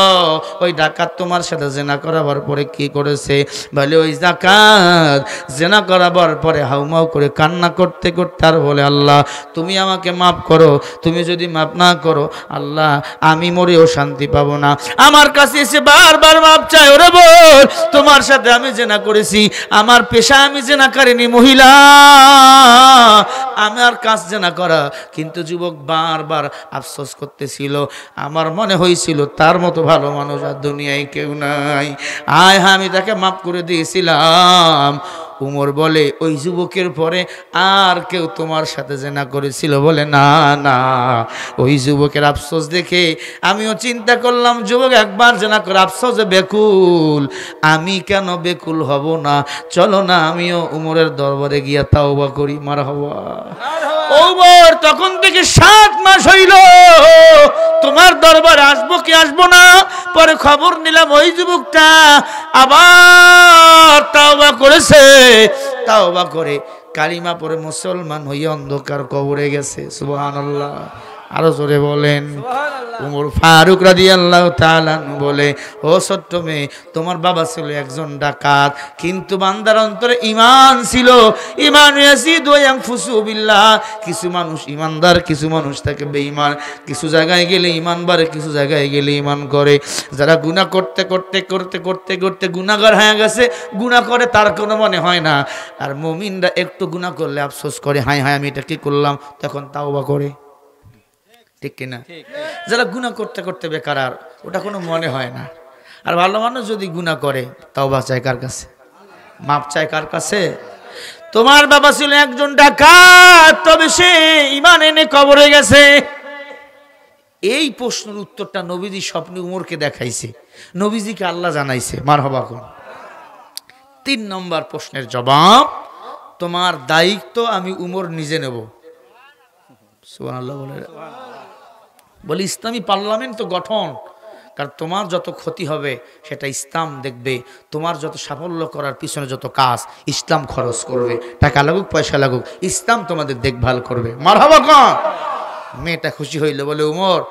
ওই ডাকাত তোমার সাথে জেনা করাবার পরে কি করেছে বলে ওই ডাকাত জেনা করাবার পরে হাউমাউ করে কান্না করতে করতে আর বলে আল্লাহ তুমি আমাকে মাফ করো তুমি যদি মাফ না করো আল্লাহ আমি মরেও শান্তি পাবো না আমার কাছে এসে বারবার মাপ চাই ওরে বল তোমার সাথে আমি জেনা করেছি আমার পেশা আমি জেনা করিনি মহিলা আমার কাজ জেনা করা কিন্তু যুবক বারবার আফসোস করতেছিল আমার মনে হয়েছিল তার মতো ভালো মানুষ আর দুনিয়ায় কেউ নাই আয় হ্যাঁ আমি তাকে মাফ করে দিয়েছিলাম উমর বলে ওই যুবকের পরে আর কেউ তোমার সাথে জেনা করেছিল বলে না না ওই যুবকের আফসোস দেখে আমিও চিন্তা করলাম যুবক একবার জেনা করে আফসোসে বেকুল আমি কেন বেকুল হব না চলো না আমিও উমরের দরবারে গিয়া তাওবা করি মারহাবা ওমর তখন থেকে 7 মাস হইল তোমার দরবারে আসবো কি আসবো না পরে খবর নিলাম ওই যুবকটা আবার তাওবা করেছে তাওবা করে কালিমা পড়ে মুসলমান হয়ে অন্ধকার কবরে গেছে সুবহানাল্লাহ আরো জোরে বলেন উমর ফারুক রাদিয়াল্লাহু তাআলা বলে ও ছোট্ট মেয়ে তোমার বাবা ছিল একজন ডাকাত কিন্তু বান্দার অন্তরে ঈমান ছিল ঈমান ইয়াজিদু ওয়া ইয়ানফুসু বিল্লাহ কিছু মানুষ ঈমানদার কিছু মানুষ থাকে বেঈমান কিছু জায়গায় গেলে ঈমান বাড়ে কিছু জায়গায় গেলে ঈমান করে যারা গুনাহ করতে করতে করতে করতে করতে গুনাহগার হয়ে গেছে গুনাহ করে তার কোনো মনে হয় না আর মুমিনরা একটু গুনাহ করলে আফসোস করে হায় হায় আমি এটা কি করলাম তখন তাওবা করে ঠিক কিনা যারা গুনাহ করতে করতে বেকার আর ওটা কোনো মনে হয় না আর ভালো মানুষ যদি গুনাহ করে তাওবা চায় কার কাছে মাপ চায় কার কাছে তোমার বাবা ছিল একজন ডাকাত তবে সে ঈমান এনে কবরে গেছে এই প্রশ্নের উত্তরটা নবীজি স্বপ্নে উমরকে দেখাইছে নবীজিকে আল্লাহ জানাইছে মারহাবা কোন 3 নম্বর প্রশ্নের জবাব তোমার দায়িত্ব আমি উমর নিজে নেব সুবহানাল্লাহ বলে ইসলামী পার্লামেন্ট তো গঠন কারণ তোমার যত ক্ষতি হবে সেটা ইসলাম দেখবে, তোমার যত সাফল্য করার পিছনে যত কাজ ইসলাম খরচ করবে, টাকা লাগুক পয়সা লাগুক ইসলাম তোমাদের দেখভাল করবে। মারহাবা কন। মেয়েটা খুশি হইল, বলে উমর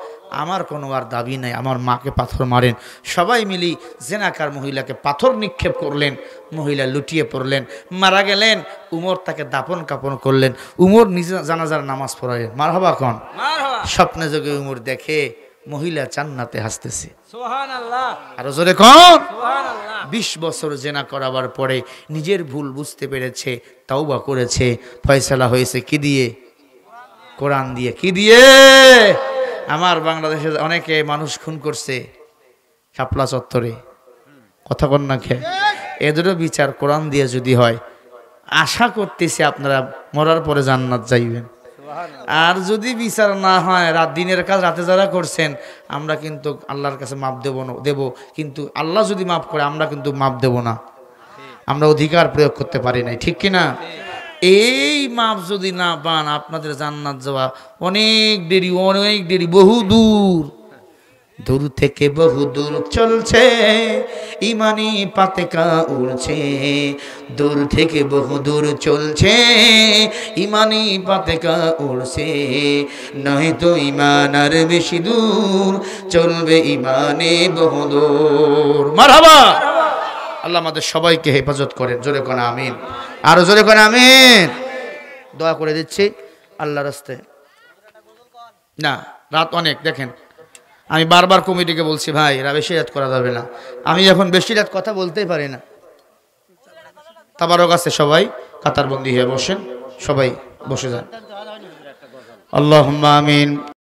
আমার কোনো আর দাবি নাই, আমার মাকে পাথর মারেন। সবাই মিলি জেনাকার মহিলাকে পাথর নিক্ষেপ করলেন, মহিলা লুটিয়ে পড়লেন, মারা গেলেন। উমর তাকে দাপন কাপন করলেন, উমর নিজে জানাজার নামাজ পড়ালেন। মারহাবা কন। স্বপ্নে যোগে উমর দেখে মহিলা জান্নাতে হাসতেছে, সুবহানাল্লাহ। আরো জোরে কন, সুবহানাল্লাহ। 20 বছর জেনা করাবার পরে নিজের ভুল বুঝতে পেরেছে, তাওবা করেছে, ফয়সালা হয়েছে কি দিয়ে? কোরআন দিয়ে। কি দিয়ে? আমার বাংলাদেশে অনেকে মানুষ খুন করছে শাপলা চত্বরে, কথা কন না খে, এদেরও বিচার কোরআন দিয়ে যদি হয়, আশা করতেছি আপনারা মরার পরে জান্নাত যাইবেন। আর যদি বিচার না হয়, দিনের কাজ রাতে যারা করছেন, আমরা কিন্তু আল্লাহর কাছে মাপ দেব, কিন্তু আল্লাহ যদি মাফ করে আমরা কিন্তু মাপ দেব না, আমরা অধিকার প্রয়োগ করতে পারি নাই, ঠিক কিনা? এই মাপ যদি না পান আপনাদের জান্নাত যাওয়া অনেক দেরি, বহু দূর। দূর থেকে বহু দূর চলছে ইমানি পাতেকা উড়ছে, দূর থেকে বহু দূর চলছে ইমানি পাতেকা উড়ছে, নয়তো ইমান আর বেশি দূর চলবে ইমানে বহু দূর। মারহাবা। আল্লাহ আমাদের সবাইকে হেফাজত করেন, জোরে কোন আমিন। আরো জোরে কোন আমিন। দোয়া করে দিচ্ছি আল্লাহর রাস্তায়। না রাত অনেক, দেখেন আমি বারবার কমিটিকে বলছি, ভাই এরা বেশি রাত করা যাবে না, আমি এখন বেশি রাত কথা বলতেই পারি না। তাবারক আছে, সবাই কাতারবন্দি হয়ে বসেন, সবাই বসে যান। আল্লাহুম্মা আমিন।